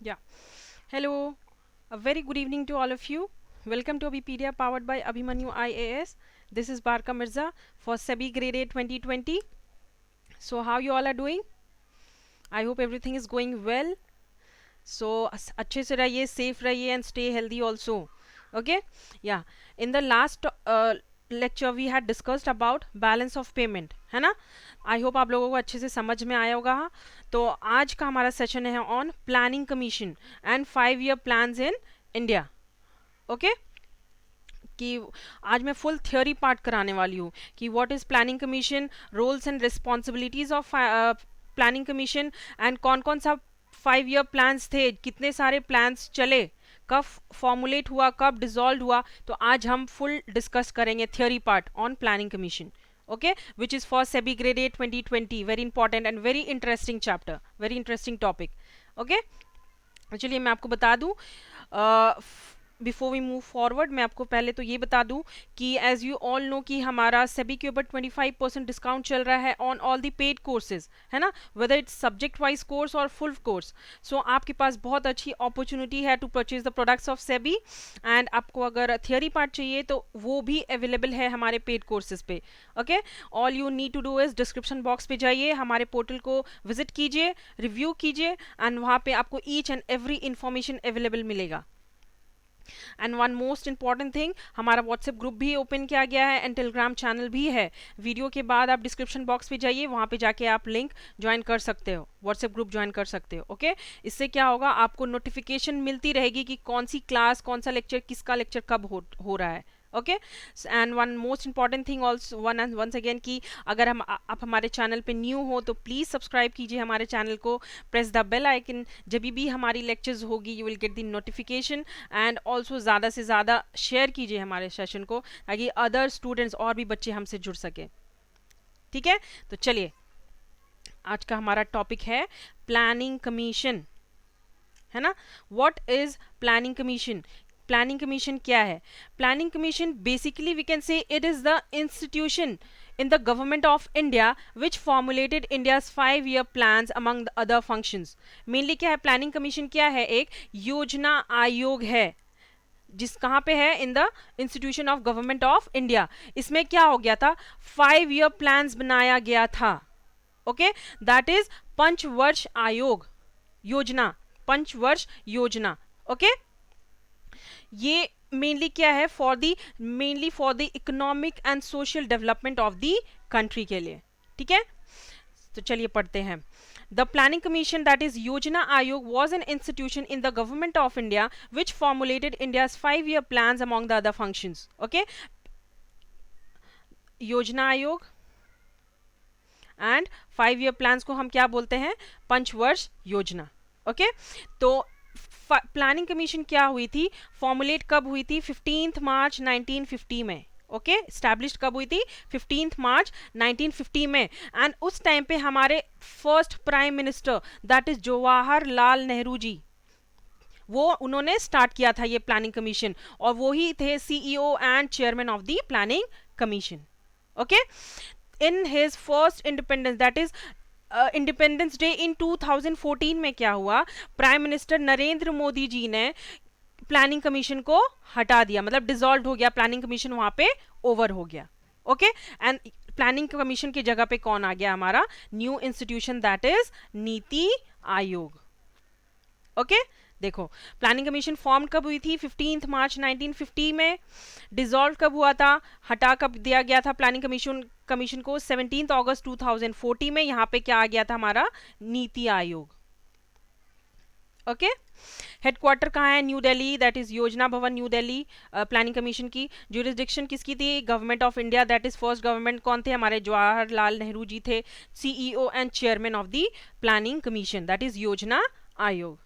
Yeah. Hello. A very good evening to all of you. Welcome to Abipedia powered by Abhimanyu IAS. This is Barka Mirza for SEBI Grade 8 2020. So how you all are doing? I hope everything is going well. So अच्छे से रहिए, safe रहिए and stay healthy also. Okay? Yeah. In the last lecture we had discussed about balance of payment, है ना? I hope आप लोगों को अच्छे से समझ में आया होगा. हाँ. तो आज का हमारा सेशन है on planning commission and 5 year plans in India. Okay, कि आज मैं फुल थ्योरी पार्ट कराने वाली हूँ कि what is planning commission, roles and responsibilities of planning commission and कौन कौन सा 5 ईयर प्लान्स थे, कितने सारे प्लान्स चले, कब फॉर्मुलेट हुआ, कब डिजॉल्व हुआ. तो आज हम फुल डिस्कस करेंगे theory part on planning commission. Okay, which is for SEBI Grade 8 2020. Very important and very interesting chapter, very interesting topic. Okay, चलिए मैं आपको बता दूं, बिफोर वी मूव फॉरवर्ड मैं आपको पहले तो ये बता दूं कि एज यू ऑल नो कि हमारा सेबी के ऊपर 25% डिस्काउंट चल रहा है on all the paid courses, है ना, whether it's subject wise course और फुल कोर्स. सो आपके पास बहुत अच्छी अपॉर्चुनिटी है to purchase the products of SEBI. And आपको अगर थियोरी पार्ट चाहिए तो वो भी अवेलेबल है हमारे पेड कोर्सेज पे. Okay, all you need to do is description box पे जाइए, हमारे पोर्टल को विजिट कीजिए, रिव्यू कीजिए एंड वहाँ पे आपको each and every information available मिलेगा. And one most important thing, हमारा व्हाट्सएप ग्रुप भी ओपन किया गया है एंड टेलीग्राम चैनल भी है. वीडियो के बाद आप डिस्क्रिप्शन बॉक्स पे जाइए, वहाँ पे जाके आप लिंक ज्वाइन कर सकते हो, व्हाट्सएप ग्रुप ज्वाइन कर सकते हो. ओके, इससे क्या होगा, आपको नोटिफिकेशन मिलती रहेगी कि कौन सी क्लास, कौन सा लेक्चर, किसका लेक्चर कब हो रहा है. Okay, and one most important thing also once again कि अगर आप हमारे चैनल पे न्यू हो तो प्लीज़ सब्सक्राइब कीजिए हमारे चैनल को, प्रेस द बेल आइकन. जब भी हमारी लेक्चर्स होगी you will get the notification. And also ज़्यादा से ज़्यादा शेयर कीजिए हमारे सेशन को ताकि अदर स्टूडेंट्स और भी बच्चे हमसे जुड़ सकें. ठीक है, तो चलिए आज का हमारा टॉपिक है प्लानिंग कमीशन, है ना. What is planning commission? Planning commission क्या है? Planning commission basically we can say it is the institution in the government of India which formulated India's 5 year plans among the other functions. Mainly क्या है planning commission? क्या है? एक योजना आयोग है जिस कहाँ पे है, in the institution of government of India. इसमें क्या हो गया था, 5 year प्लान्स बनाया गया था. ओके, दैट इज पंचवर्ष आयोग योजना, पंचवर्ष योजना. ओके, ये मेनली क्या है, mainly for the economic and social development of the country के लिए. ठीक है, तो चलिए पढ़ते हैं. The Planning Commission, that is Yojana Ayog, was an institution in the government of India which formulated India's 5 year plans among the other functions. Okay, योजना आयोग एंड 5 year plans को हम क्या बोलते हैं, पंचवर्ष योजना. ओके, तो प्लानिंग कमीशन क्या हुई थी, फॉर्मुलेट कब हुई थी, 15 मार्च 1950 में. ओके, स्टैब्लिश कब हुई थी, 15 मार्च 1950 में. एंड उस टाइम पे हमारे first prime minister that is Jawaharlal Nehru ji, वो उन्होंने स्टार्ट किया था ये प्लानिंग कमीशन और वो ही थे CEO and chairman of the planning commission. Okay, in his first independence that is independence day in 2014 में क्या हुआ, प्राइम मिनिस्टर नरेंद्र मोदी जी ने प्लानिंग कमीशन को हटा दिया, मतलब डिसॉल्व हो गया प्लानिंग कमीशन, वहां पे ओवर हो गया. ओके, एंड प्लानिंग कमीशन की जगह पे कौन आ गया, हमारा new institution that is NITI Aayog. Okay, देखो प्लानिंग कमीशन फॉर्म कब हुई थी, 15 मार्च 1950 में. डिसॉल्व कब हुआ था, हटा कब दिया गया था प्लानिंग कमीशन को, 17 अगस्त 2040 में. यहाँ पे क्या आ गया था, हमारा नीति आयोग. ओके, हेडक्वार्टर कहाँ है, न्यू दिल्ली, दैट इज योजना भवन न्यू दिल्ली. प्लानिंग कमीशन की ज्यूरिसडिक्शन किसकी थी, government of India, that is first government कौन थे, हमारे जवाहरलाल नेहरू जी थे, CEO and chairman of the planning commission that is योजना आयोग.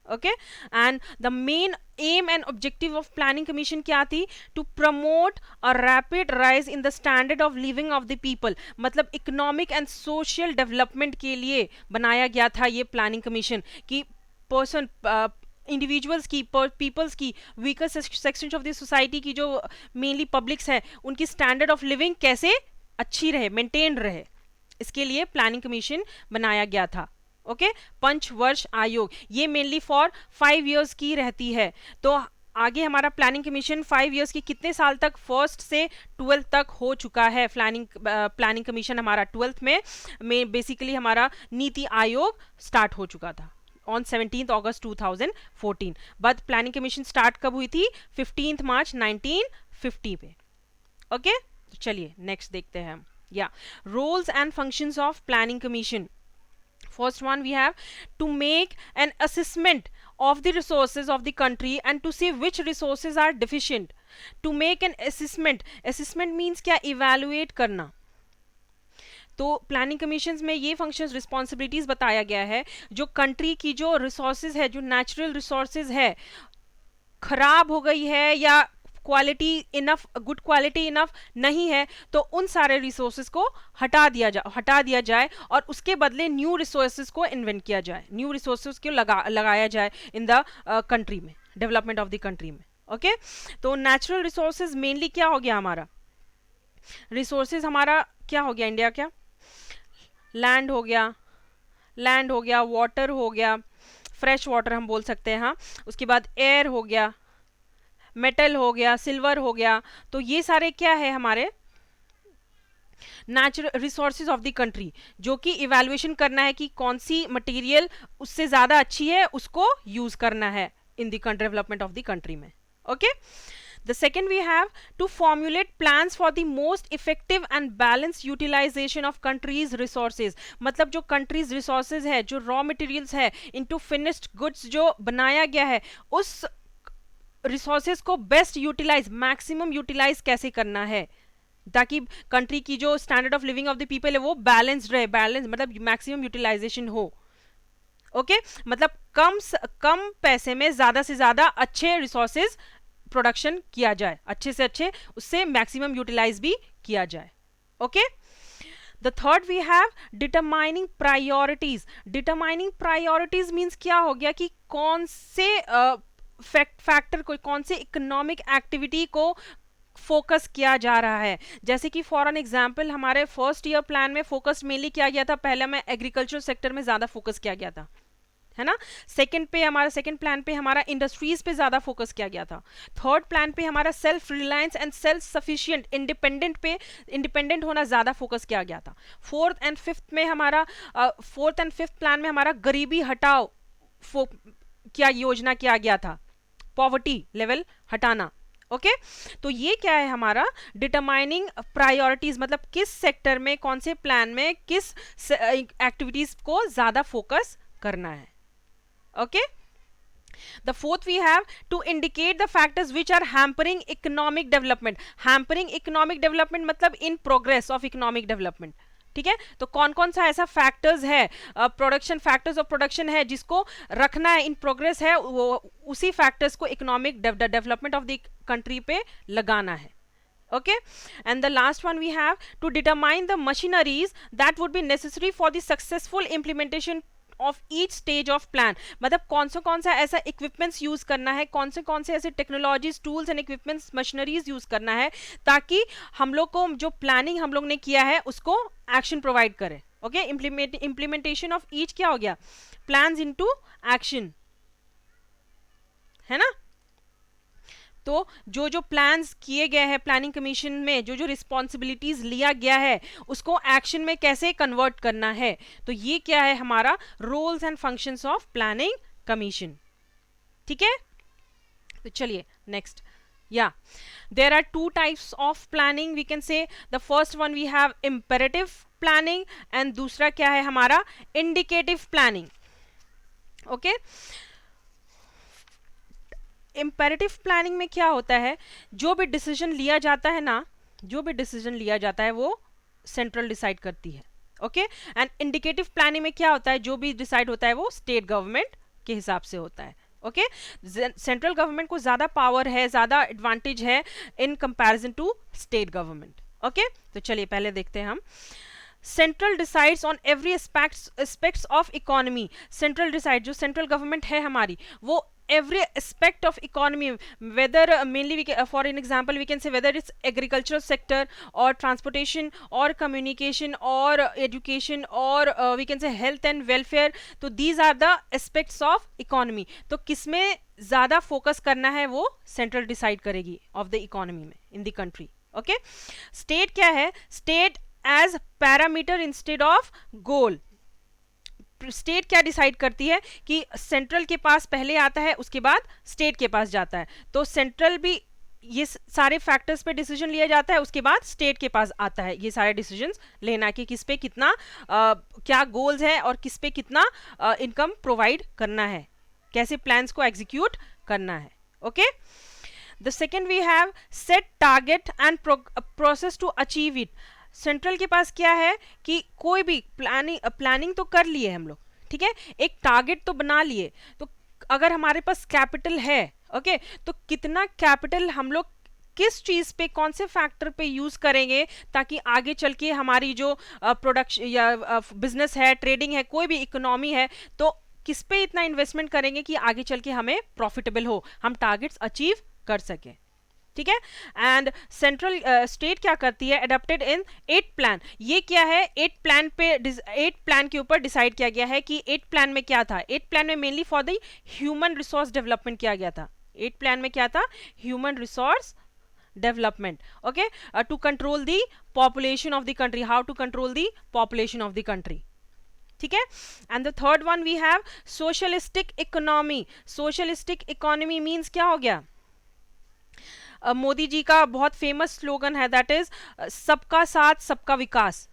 Okay, and the main aim and objective of planning commission क्या थी, to promote a rapid rise in the standard of living of the people. मतलब economic and social development के लिए बनाया गया था ये planning commission कि person इंडिविजुअल्स की, पीपल्स की, weaker sections of the society की जो मेनली पब्लिक्स है उनकी स्टैंडर्ड ऑफ लिविंग कैसे अच्छी रहे, मेंटेन रहे, इसके लिए प्लानिंग कमीशन बनाया गया था. ओके पंचवर्ष आयोग, ये मेनली फॉर 5 इयर्स की रहती है। तो आगे हमारा प्लानिंग कमीशन 5 इयर्स की कितने साल तक, फर्स्ट से 12th तक हो चुका है प्लानिंग कमीशन हमारा। 12th में बेसिकली हमारा नीति आयोग स्टार्ट हो चुका था on 17 August 2014। But planning commission start कब हुई थी, 15 मार्च 1950 पे। ओके तो चलिए नेक्स्ट देखते हैं हम। या roles and functions of planning commission. First one we have to make an assessment of the resources of the country and to see which resources are deficient. To make an assessment, assessment means क्या, evaluate करना। तो planning commissions में ये functions responsibilities बताया गया है, जो country की जो रिसोर्सेज है, जो नेचुरल रिसोर्सेज है, खराब हो गई है या quality enough, good quality enough नहीं है, तो उन सारे रिसोर्सेज को हटा दिया जाए और उसके बदले न्यू रिसोर्सेज को इन्वेंट किया जाए, न्यू रिसोर्सेज को लगाया जाए इन द कंट्री में, डेवलपमेंट ऑफ द कंट्री में। ओके तो नेचुरल रिसोर्सेज मेनली क्या हो गया हमारा, रिसोर्सेज हमारा क्या हो गया इंडिया, क्या लैंड हो गया, वाटर हो गया, फ्रेश वाटर हम बोल सकते हैं, हाँ, उसके बाद एयर हो गया, मेटल हो गया, सिल्वर हो गया। तो ये सारे क्या है हमारे natural resources of the country, जो कि इवैल्यूएशन करना है कि कौन सी मटेरियल उससे ज्यादा अच्छी है, उसको यूज करना है in the development of the country में। Okay The second we have to formulate plans for the most effective and balanced utilization of country's resources। मतलब जो country's resources है, जो raw materials है, into finished goods जो बनाया गया है, उस रिसोर्सेज को बेस्ट यूटिलाइज, मैक्सिमम यूटिलाइज कैसे करना है, ताकि कंट्री की जो standard of living of the people है वो बैलेंस्ड रहे, बैलेंस मतलब मैक्सिमम यूटिलाइजेशन हो। ओके मतलब कम पैसे में ज्यादा से ज्यादा अच्छे रिसोर्सेज प्रोडक्शन किया जाए, अच्छे से अच्छे, उससे मैक्सिमम यूटिलाइज भी किया जाए। Okay The third we have determining priorities। determining priorities means क्या हो गया कि कौन से फैक्टर को, कौन से इकोनॉमिक एक्टिविटी को फोकस किया जा रहा है। जैसे कि फॉर एन एग्जांपल हमारे फर्स्ट ईयर प्लान में फोकस मेनली किया गया था, पहले में एग्रीकल्चर सेक्टर में ज्यादा फोकस किया गया था, है ना। सेकंड प्लान पे हमारा इंडस्ट्रीज पे ज्यादा फोकस किया गया था। थर्ड प्लान पे हमारा self reliance and self sufficient independent होना ज्यादा फोकस किया गया था। फोर्थ एंड फिफ्थ प्लान में हमारा गरीबी हटाओ क्या योजना किया गया था, पॉवर्टी लेवल हटाना। ओके तो ये क्या है हमारा डिटरमाइनिंग प्रायोरिटीज, मतलब किस सेक्टर में, कौन से प्लान में किस एक्टिविटीज को ज्यादा फोकस करना है। Okay the fourth we have to indicate the factors which are hampering economic development। hampering economic development मतलब in progress of economic development। ठीक है तो कौन कौन सा ऐसा फैक्टर्स है, प्रोडक्शन फैक्टर्स ऑफ प्रोडक्शन है जिसको रखना है, इन प्रोग्रेस है, वो उसी फैक्टर्स को economic development of the country पे लगाना है। Okay and the last one we have to determine the machineries that would be necessary for the successful implementation of each stage of plan. मतलब कौन सा ऐसा इक्विपमेंट्स यूज करना है, कौन से ऐसे technologies, tools and equipments, machineries use करना है, ताकि हम लोग को जो प्लानिंग हम लोग ने किया है उसको एक्शन प्रोवाइड करे। ओके इम्प्लीमेंटेशन ऑफ ईच क्या हो गया, प्लान्स इनटू एक्शन, है ना। तो जो प्लान्स किए गए हैं प्लानिंग कमीशन में, जो रिस्पॉन्सिबिलिटीज लिया गया है, उसको एक्शन में कैसे कन्वर्ट करना है, तो ये क्या है हमारा roles and functions of planning commission. ठीक है तो चलिए नेक्स्ट। या there are two types of planning, we can say the first one we have imperative planning and दूसरा क्या है हमारा indicative planning. Okay imperative planning में क्या होता है, जो भी डिसीजन लिया जाता है वो सेंट्रल डिसाइड करती है। ओके एंड इंडिकेटिव प्लानिंग में क्या होता है, जो भी डिसाइड होता है वो स्टेट गवर्नमेंट के हिसाब से होता है। ओके सेंट्रल गवर्नमेंट को ज्यादा पावर है, ज्यादा एडवांटेज है in comparison to state government. Okay तो चलिए पहले देखते हैं हम। Central decides on every aspects of economy. Central decide, जो सेंट्रल गवर्नमेंट है हमारी, वो every aspect of economy, whether mainly for an example we can say whether it's agricultural sector or transportation or communication or education or we can say health and welfare. तो these are the aspects of economy. तो किसमें ज़्यादा focus करना है वो central decide करेगी of the economy में in the country. Okay, state क्या है? State as parameter instead of goal. State क्या डिसाइड करती है कि सेंट्रल के पास पहले आता है उसके बाद स्टेट के पास जाता है. तो सेंट्रल भी ये सारे फैक्टर्स पे डिसीजन लिया जाता है, उसके बाद स्टेट के पास आता है ये सारे डिसीजंस लेना कि किस पे कितना क्या गोल्स है और किस पे कितना इनकम प्रोवाइड करना है, कैसे प्लान्स को एग्जीक्यूट करना है. Okay, the second we have set target and process to achieve it. Central के पास क्या है कि कोई भी प्लानिंग तो कर लिए हम लोग, ठीक है, एक टारगेट तो बना लिए. तो अगर हमारे पास कैपिटल है, ओके, तो कितना कैपिटल हम लोग किस चीज़ पे, कौन से फैक्टर पे यूज़ करेंगे ताकि आगे चल के हमारी जो प्रोडक्शन या बिजनेस है, ट्रेडिंग है, कोई भी इकोनॉमी है, तो किस पे इतना इन्वेस्टमेंट करेंगे कि आगे चल के हमें प्रॉफिटेबल हो, हम टारगेट्स अचीव कर सकें. ठीक है. एंड सेंट्रल स्टेट क्या करती है? Adopted in 8 plan. ये क्या है? 8 प्लान पे 8 प्लान के ऊपर डिसाइड किया गया है कि 8 प्लान में क्या था. 8 प्लान में mainly for the human resource development किया गया था. 8 प्लान में क्या था? Human resource development. Okay, to control the population of the country, how to control the population of the country. ठीक है. And the third one we have socialistic economy. Socialistic economy means क्या हो गया? मोदी जी का बहुत फेमस स्लोगन है, that is सबका साथ सबका विकास,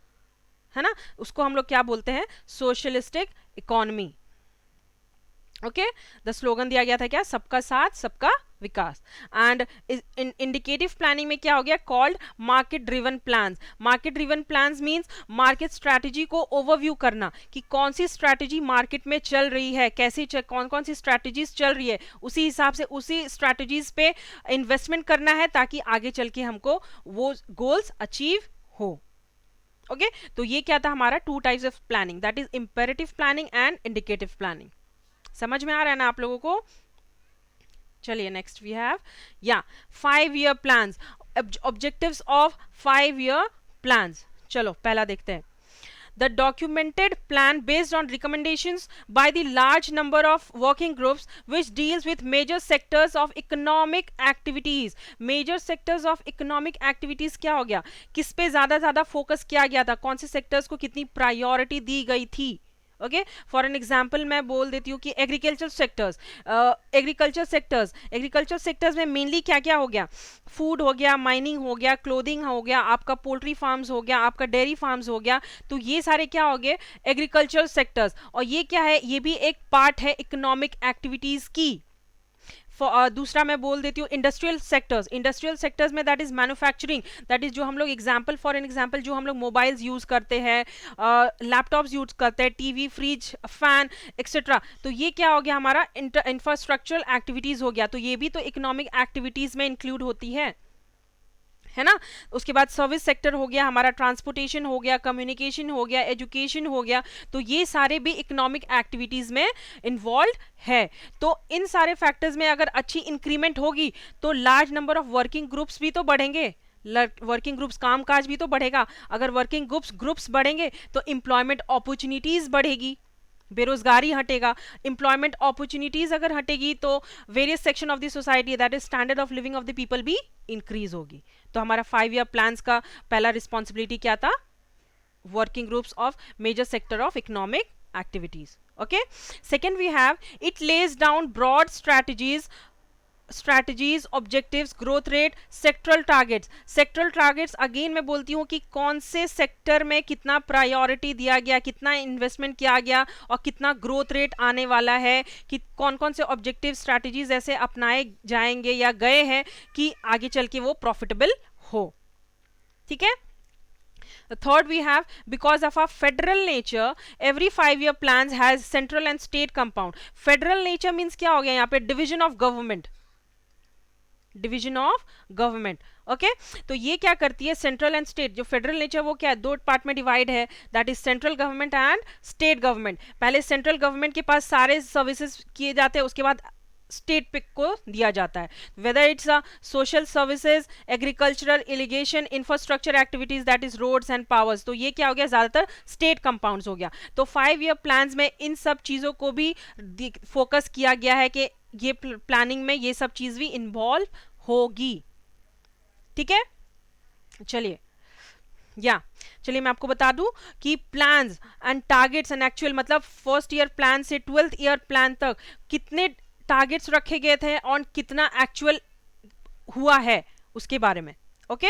है ना. उसको हम लोग क्या बोलते हैं? Socialistic economy. Okay, the slogan दिया गया था क्या? सबका साथ सबका विकास. एंड इंडिकेटिव प्लानिंग में क्या हो गया? Called market driven plans. Market driven plans means market strategy को ओवरव्यू करना कि कौन सी स्ट्रैटेजी मार्केट में चल रही है, कैसे कौन कौन सी स्ट्रैटेजीज चल रही है, उसी हिसाब से उसी स्ट्रैटेजीज पे इन्वेस्टमेंट करना है ताकि आगे चल के हमको वो गोल्स अचीव हो. ओके, तो ये क्या था हमारा? 2 types of planning, that is imperative planning and indicative planning. समझ में आ रहा है ना आप लोगों को? चलिए next we have 5-year plans, objectives of 5-year plans. चलो पहला देखते हैं. The documented plan based on recommendations by the large number of working groups which deals with major sectors of economic activities. Major sectors of economic activities क्या हो गया? किस पे ज़्यादा फोकस किया गया था, कौन से सेक्टर्स को कितनी प्रायोरिटी दी गई थी. ओके, फॉर एन एग्जाम्पल मैं बोल देती हूँ कि एग्रीकल्चर सेक्टर्स में मेनली क्या क्या हो गया? फूड हो गया, माइनिंग हो गया, क्लोथिंग हो गया, आपका पोल्ट्री फार्म्स हो गया, आपका डेयरी फार्म्स हो गया. तो ये सारे क्या हो गए? Agriculture sectors. और ये क्या है? ये भी एक पार्ट है इकोनॉमिक एक्टिविटीज की. दूसरा मैं बोल देती हूँ इंडस्ट्रियल सेक्टर्स. इंडस्ट्रियल सेक्टर्स में that is manufacturing, that is जो हम लोग एग्जांपल फॉर एन एग्जांपल जो हम लोग मोबाइल्स यूज करते हैं, लैपटॉप्स यूज करते हैं, टीवी, फ्रिज, फैन एक्सेट्रा. तो ये क्या हो गया? हमारा इंफ्रास्ट्रक्चरल एक्टिविटीज हो गया. तो ये भी तो इकोनॉमिक एक्टिविटीज में इंक्लूड होती है ना. उसके बाद सर्विस सेक्टर हो गया हमारा, ट्रांसपोर्टेशन हो गया, कम्युनिकेशन हो गया, एजुकेशन हो गया. तो ये सारे भी इकोनॉमिक एक्टिविटीज में इन्वॉल्व है. तो इन सारे फैक्टर्स में अगर अच्छी इंक्रीमेंट होगी तो large number of working groups भी तो बढ़ेंगे. वर्किंग ग्रुप्स, काम काज भी तो बढ़ेगा. अगर वर्किंग ग्रुप्स बढ़ेंगे तो एम्प्लॉयमेंट अपॉर्चुनिटीज बढ़ेगी, बेरोजगारी हटेगा. एम्प्लॉयमेंट अपॉर्चुनिटीज अगर हटेगी तो various section of the society, that is standard of living of the people भी इंक्रीज होगी. तो हमारा 5-year प्लान्स का पहला रिस्पॉन्सिबिलिटी क्या था? Working groups of major sector of economic activities. Okay, second we have it lays down broad strategies, objectives, growth rate, sectoral targets. Sectoral targets again मैं बोलती हूँ कि कौन से सेक्टर में कितना प्रायोरिटी दिया गया, कितना इन्वेस्टमेंट किया गया और कितना ग्रोथ रेट आने वाला है, कि कौन कौन से ऑब्जेक्टिव स्ट्रैटेजीज ऐसे अपनाए जाएंगे या गए हैं कि आगे चल के वो प्रॉफिटेबल हो. ठीक है. The third we have, because of our federal nature, every 5-year plans has central and state compound. Federal nature means क्या हो गया यहाँ पे? Division of government. ओके, तो ये क्या करती है? Central and state. जो फेडरल नेचर वो क्या है? 2 पार्ट में डिवाइड है, that is central government and state government. पहले सेंट्रल गवर्नमेंट के पास सारे सर्विसेज किए जाते हैं, उसके बाद स्टेट पिक को दिया जाता है, whether it's a social services, agricultural, irrigation, infrastructure activities, that is roads and powers. तो ये क्या हो गया, ज्यादातर स्टेट कंपाउंड्स हो गया। तो 5 ईयर प्लान्स में इन सब चीजों को भी फोकस किया गया है कि ये प्लानिंग में ये सब चीज भी इन्वॉल्व होगी। ठीक है, चलिए चलिए मैं आपको बता दूं कि plans and targets and actual, मतलब फर्स्ट ईयर प्लान से 12th ईयर प्लान तक कितने टारगेट्स रखे गए थे और कितना एक्चुअल हुआ है उसके बारे में। ओके,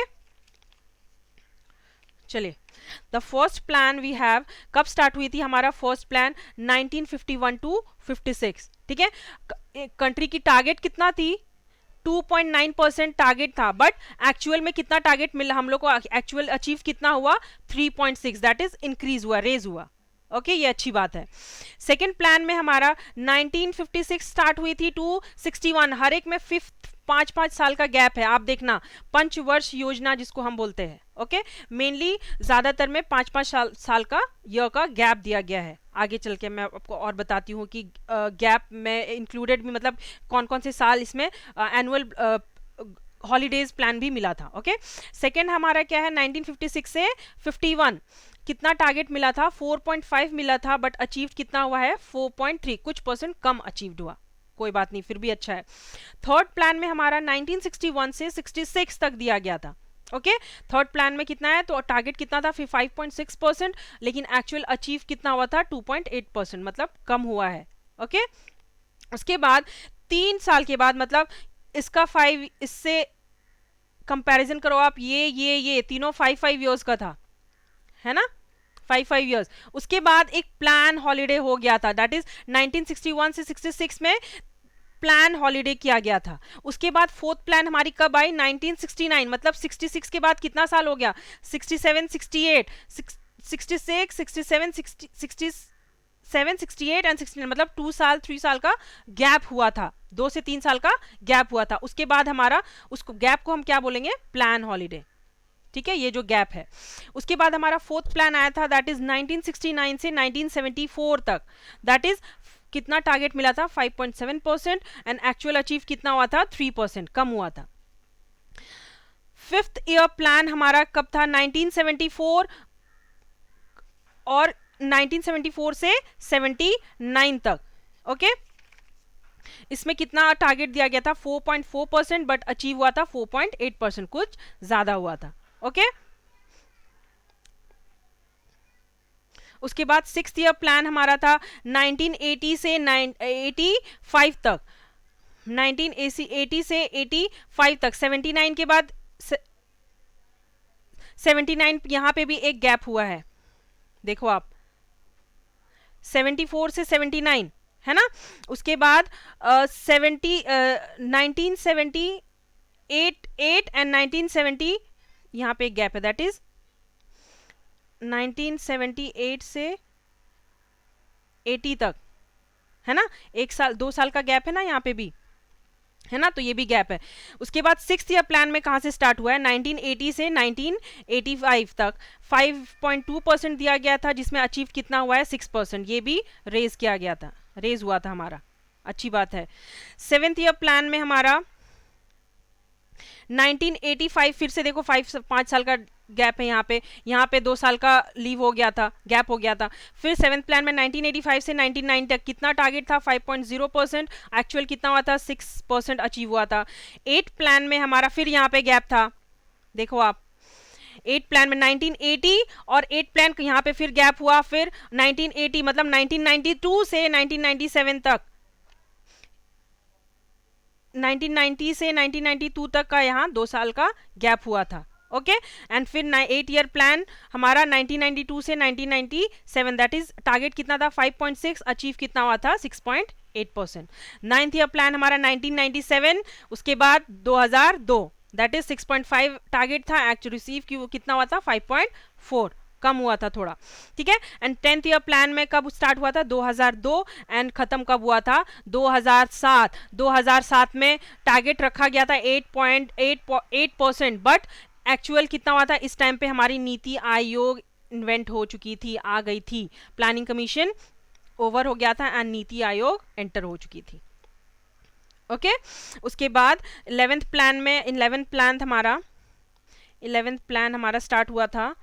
चलिए the first plan we have, कब स्टार्ट हुई थी हमारा फर्स्ट प्लान, 1951 टू 56। ठीक है, कंट्री की टारगेट कितना थी, 2.9% टारगेट था, बट एक्चुअल में कितना टारगेट मिला हम लोग को, एक्चुअल अचीव कितना हुआ, 3.6, दैट इज इंक्रीज हुआ, रेज हुआ। ओके, ये अच्छी बात है। सेकेंड प्लान में हमारा 1956 स्टार्ट हुई थी टू 61, हर एक में 5-5 साल का गैप है। आप देखना, पंचवर्ष योजना जिसको हम बोलते हैं। ओके, मेनली ज्यादातर में 5-5 साल का ईयर का गैप दिया गया है। आगे चल के मैं आपको और बताती हूँ कि गैप में इंक्लूडेड भी मतलब कौन कौन से साल इसमें एनुअल हॉलीडेज प्लान भी मिला था। ओके, सेकेंड हमारा क्या है, 1956 से 51 कितना टारगेट मिला था, 4.5 मिला था, बट अचीव कितना हुआ है, 4.3, कुछ परसेंट कम अचीव्ड हुआ, कोई बात नहीं, फिर भी अच्छा है। थर्ड प्लान में हमारा 1961 से 66 तक दिया गया था। ओके, थर्ड प्लान में कितना है, तो टारगेट कितना था, फिर 5.6%, लेकिन एक्चुअल अचीव कितना हुआ था, 2.8%, मतलब कम हुआ है। ओके, उसके बाद 3 साल के बाद, मतलब इसका 5, इससे कंपैरिजन करो आप, ये तीनों 5 ईयर्स का था, है ना, 5 ईयर्स। उसके बाद एक प्लान हॉलीडे हो गया था, दैट इज 1961 से 66 में प्लान हॉलीडे किया गया था। उसके बाद फोर्थ प्लान हमारी कब आई, 1969, मतलब 66 के बाद कितना साल हो गया, 67, 68, 66, 67, 68 एंड 69, मतलब 3 साल का गैप हुआ था, 2 से 3 साल का गैप हुआ था। उसके बाद हमारा उसको गैप को हम क्या बोलेंगे, प्लान हॉलीडे। ठीक है, ये जो गैप है। उसके बाद हमारा फोर्थ प्लान आया था, दैट इज 1969 से 1974 तक, दैट इज कितना टारगेट मिला था, 5.7%, एंड एक्चुअल अचीव कितना हुआ था, 3%, कम हुआ था। फिफ्थ ईयर प्लान हमारा कब था, 1974 और 1974 से 79 तक। ओके, इसमें कितना टारगेट दिया गया था, 4.4%, बट अचीव हुआ था 4.8%, कुछ ज्यादा हुआ था। ओके, उसके बाद सिक्स्थ ईयर प्लान हमारा था 1980 से 85 तक, 1980 से 85 तक, 79 के बाद 79 यहां पे भी एक गैप हुआ है, देखो आप, 74 से 79 है ना। उसके बाद 1978 एंड 1970 यहाँ पे एक गैप है, दैट इज 1978 से 80 तक, है ना, 1 साल 2 साल का गैप है ना यहाँ पे भी, है ना, तो ये भी गैप है। उसके बाद सिक्स्थ ईयर प्लान में कहाँ से स्टार्ट हुआ है, 1980 से 1985 तक 5.2% दिया गया था, जिसमें अचीव कितना हुआ है, 6%, ये भी रेज किया गया था, रेज हुआ था हमारा, अच्छी बात है। सेवेंथ ईयर प्लान में हमारा 1985, फिर से देखो 5 साल का गैप है यहाँ पे 2 साल का लीव हो गया था, गैप हो गया था। फिर सेवेंथ प्लान में 1985 से 1990 तक कितना टारगेट था, 5.0%, एक्चुअल कितना हुआ था, 6% अचीव हुआ था। 8 प्लान में हमारा फिर यहाँ पे गैप था, देखो आप, 8 प्लान में 1980 और 8 प्लान यहाँ पे फिर गैप हुआ, फिर 1980 मतलब 1992 से 1997 तक, 1990 से 1992 तक का यहाँ 2 साल का गैप हुआ था। ओके, एंड फिर 8 ईयर प्लान हमारा 1992 से 1997, दैट इज टारगेट कितना था, 5.6, अचीव कितना हुआ था, 6.8%। 9th ईयर प्लान हमारा 1997, उसके बाद 2002, दैट इज 6.5 टारगेट था, एक्चुअल रिसीव कितना हुआ था, 5.4, कम हुआ था थोड़ा। ठीक है, एंड 10th ईयर प्लान में कब स्टार्ट हुआ था, 2002, एंड खत्म कब हुआ था, 2007। 2007 में टारगेट रखा गया था 8.8%, बट एक्चुअल कितना हुआ था, इस टाइम पे हमारी नीति आयोग इन्वेंट हो चुकी थी, आ गई थी, प्लानिंग कमीशन ओवर हो गया था एंड नीति आयोग एंटर हो चुकी थी। ओके उसके बाद 11th प्लान में 11th प्लान हमारा स्टार्ट हुआ था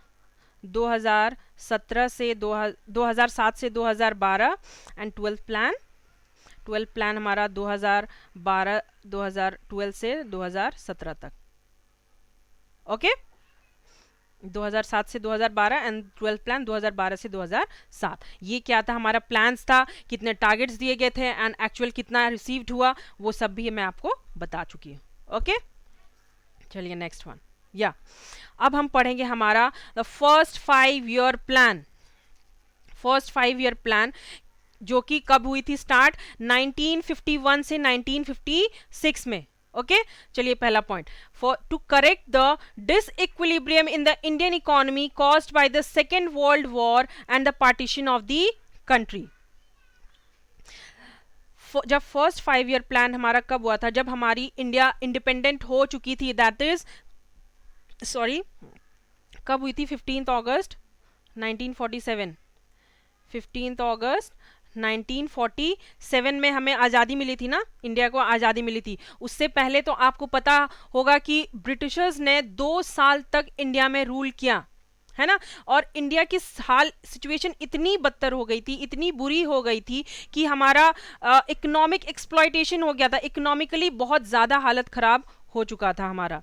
2017 से 2007 से 2012 एंड 12th प्लान हमारा 2012 से 2017 तक। ओके 2007 से 2012 एंड 12th प्लान 2012 से 2007। ये क्या था हमारा प्लान्स था, कितने टारगेट्स दिए गए थे एंड एक्चुअल कितना रिसीव्ड हुआ वो सब भी मैं आपको बता चुकी हूँ। ओके चलिए नेक्स्ट वन अब हम पढ़ेंगे हमारा द फर्स्ट 5 ईयर प्लान जो कि कब हुई थी स्टार्ट 1951 से 1956 में। ओके चलिए पहला point, for to correct the disequilibrium in the Indian economy caused by the second world war and the partition of the country. जब फर्स्ट 5 ईयर प्लान हमारा कब हुआ था, जब हमारी इंडिया इंडिपेंडेंट हो चुकी थी, दैट इज कब हुई थी 15 अगस्त 1947। 15 अगस्त 1947 में हमें आज़ादी मिली थी ना, इंडिया को आज़ादी मिली थी। उससे पहले तो आपको पता होगा कि ब्रिटिशर्स ने 2 साल तक इंडिया में रूल किया है ना, और इंडिया की हाल सिचुएशन इतनी बदतर हो गई थी, इतनी बुरी हो गई थी कि हमारा इकोनॉमिक एक्सप्लॉयटेशन हो गया था, इकोनॉमिकली बहुत ज़्यादा हालत ख़राब हो चुका था हमारा।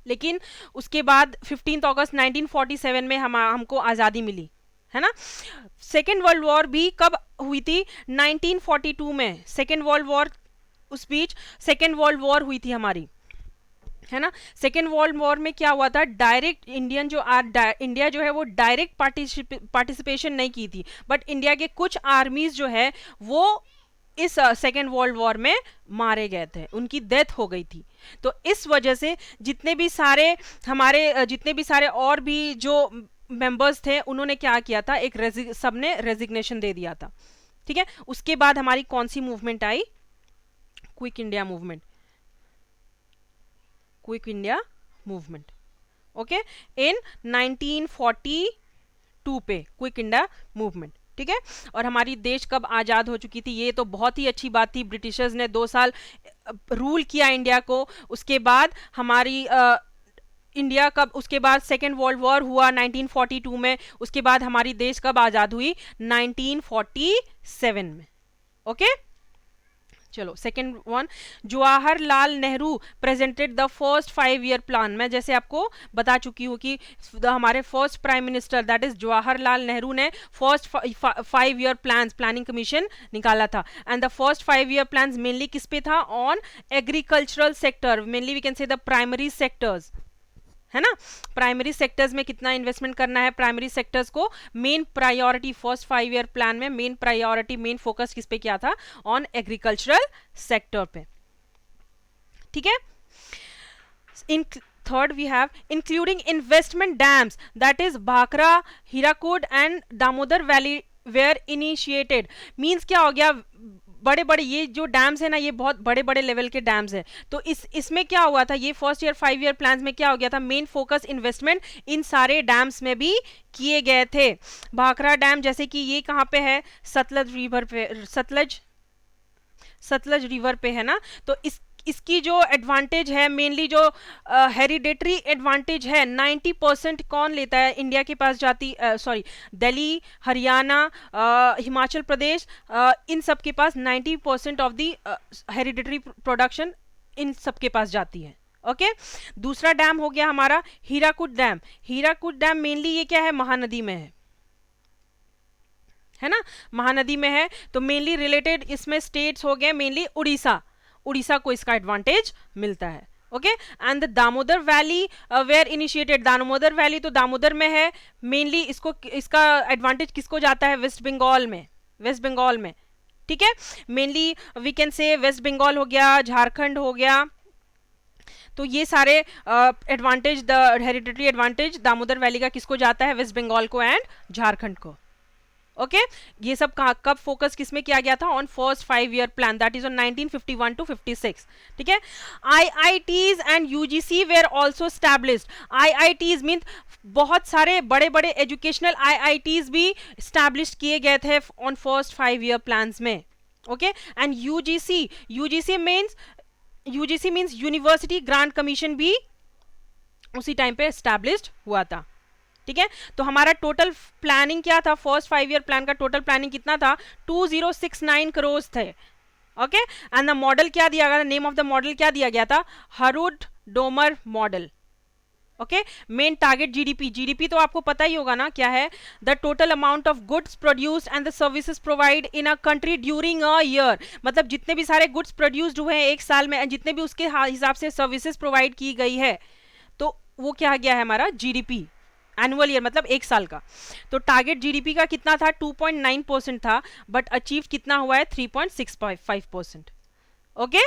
लेकिन उसके बाद 15 अगस्त 1947 में हमको आज़ादी मिली है ना। सेकेंड वर्ल्ड वॉर भी कब हुई थी 1942 में, सेकेंड वर्ल्ड वॉर, उस बीच सेकेंड वर्ल्ड वॉर हुई थी हमारी है ना। सेकेंड वर्ल्ड वॉर में क्या हुआ था, डायरेक्ट इंडिया जो है वो डायरेक्ट पार्टिसिपेशन नहीं की थी, बट इंडिया के कुछ आर्मीज जो है वो इस सेकेंड वर्ल्ड वॉर में मारे गए थे, उनकी डेथ हो गई थी। तो इस वजह से जितने भी सारे और भी जो मेंबर्स थे उन्होंने क्या किया था, सबने रेजिग्नेशन दे दिया था। ठीक है, उसके बाद हमारी कौन सी मूवमेंट आई, quit India movement. Okay in 1942 पे क्विक इंडिया मूवमेंट। ठीक है, और हमारी देश कब आज़ाद हो चुकी थी, ये तो बहुत ही अच्छी बात थी। ब्रिटिशर्स ने 2 साल रूल किया इंडिया को, उसके बाद हमारी इंडिया कब, उसके बाद सेकेंड वर्ल्ड वॉर हुआ 1942 में, उसके बाद हमारी देश कब आज़ाद हुई 1947 में। ओके चलो second one, Jawaharlal Nehru presented the first 5 year plan. मैं जैसे आपको बता चुकी हूँ कि हमारे first prime minister that is Jawaharlal Nehru ने फर्स्ट 5 ईयर प्लानिंग कमीशन निकाला था। And the first 5 year plan mainly किस पे था, on agricultural sector, mainly we can say the primary sectors है ना। प्राइमरी सेक्टर्स में कितना इन्वेस्टमेंट करना है, प्राइमरी सेक्टर्स को main priority, first 5 year plan में मेन प्रायोरिटी, मेन फोकस किस पे किया था, ऑन एग्रीकल्चरल सेक्टर पे। ठीक है, in third we have including investment dams that is Bhakra, Hirakud and Damodar valley were initiated. Means क्या हो गया, बड़े बड़े ये जो डैम्स है ना, ये बहुत बड़े बड़े लेवल के डैम्स है। तो इसमें क्या हुआ था, ये फर्स्ट ईयर 5 ईयर प्लान्स में क्या हो गया था, मेन फोकस इन्वेस्टमेंट इन सारे डैम्स में भी किए गए थे। भाखरा डैम जैसे कि ये कहाँ पे है, सतलज रिवर पे है ना। तो इसकी जो एडवांटेज है, मेनली जो हेरिडेटरी एडवांटेज है, 90% कौन लेता है, इंडिया के पास जाती, दिल्ली, हरियाणा, हिमाचल प्रदेश, इन सब के पास 90% of the hereditary production in सब के पास जाती है। ओके दूसरा डैम हो गया हमारा Hirakud dam. Hirakud dam mainly ये क्या है, महानदी में है ना, महानदी में है। तो मेनली रिलेटेड इसमें स्टेट्स हो गए, मेनली उड़ीसा को इसका एडवांटेज मिलता है। Okay and the Damodar valley were initiated, Damodar valley तो दामोदर में है, मेनली इसका एडवांटेज किसको जाता है, वेस्ट बंगाल में। ठीक है, mainly we can say west Bengal हो गया, झारखंड हो गया। तो ये सारे advantage, the hereditary advantage Damodar valley का किसको जाता है, वेस्ट बंगाल को एंड झारखंड को। ओके ये सब कब फोकस किसमें किया गया था, on first 5 year plan that is on 1951 to 56। ठीक है, IITs and UGC were also established. IITs mean बहुत सारे बड़े बड़े एजुकेशनल IITs भी स्टैब्लिश किए गए थे ऑन फर्स्ट 5 ईयर प्लान्स में। Okay, and UGC means university grant commission भी उसी टाइम पे एस्टैब्लिश्ड हुआ था। ठीक है, तो हमारा टोटल प्लानिंग क्या था, फर्स्ट 5 ईयर प्लान का टोटल प्लानिंग कितना था, 2069 करोड़ थे। ओके, एंड द मॉडल क्या दिया गया, नेम ऑफ द मॉडल क्या दिया गया था, Harrod Domar model. Okay, main target GDP तो आपको पता ही होगा ना क्या है, the total amount of goods produced and the services provide in a country during a year, मतलब जितने भी सारे गुड्स प्रोड्यूस्ड हुए हैं एक साल में, जितने भी उसके हिसाब से सर्विसेज प्रोवाइड की गई है, तो वो क्या गया है हमारा जीडीपी, एनुअल ईयर मतलब एक साल का। तो टारगेट जीडीपी का कितना था, 2.9% था, बट अचीव कितना हुआ है, 3.65%। ओके,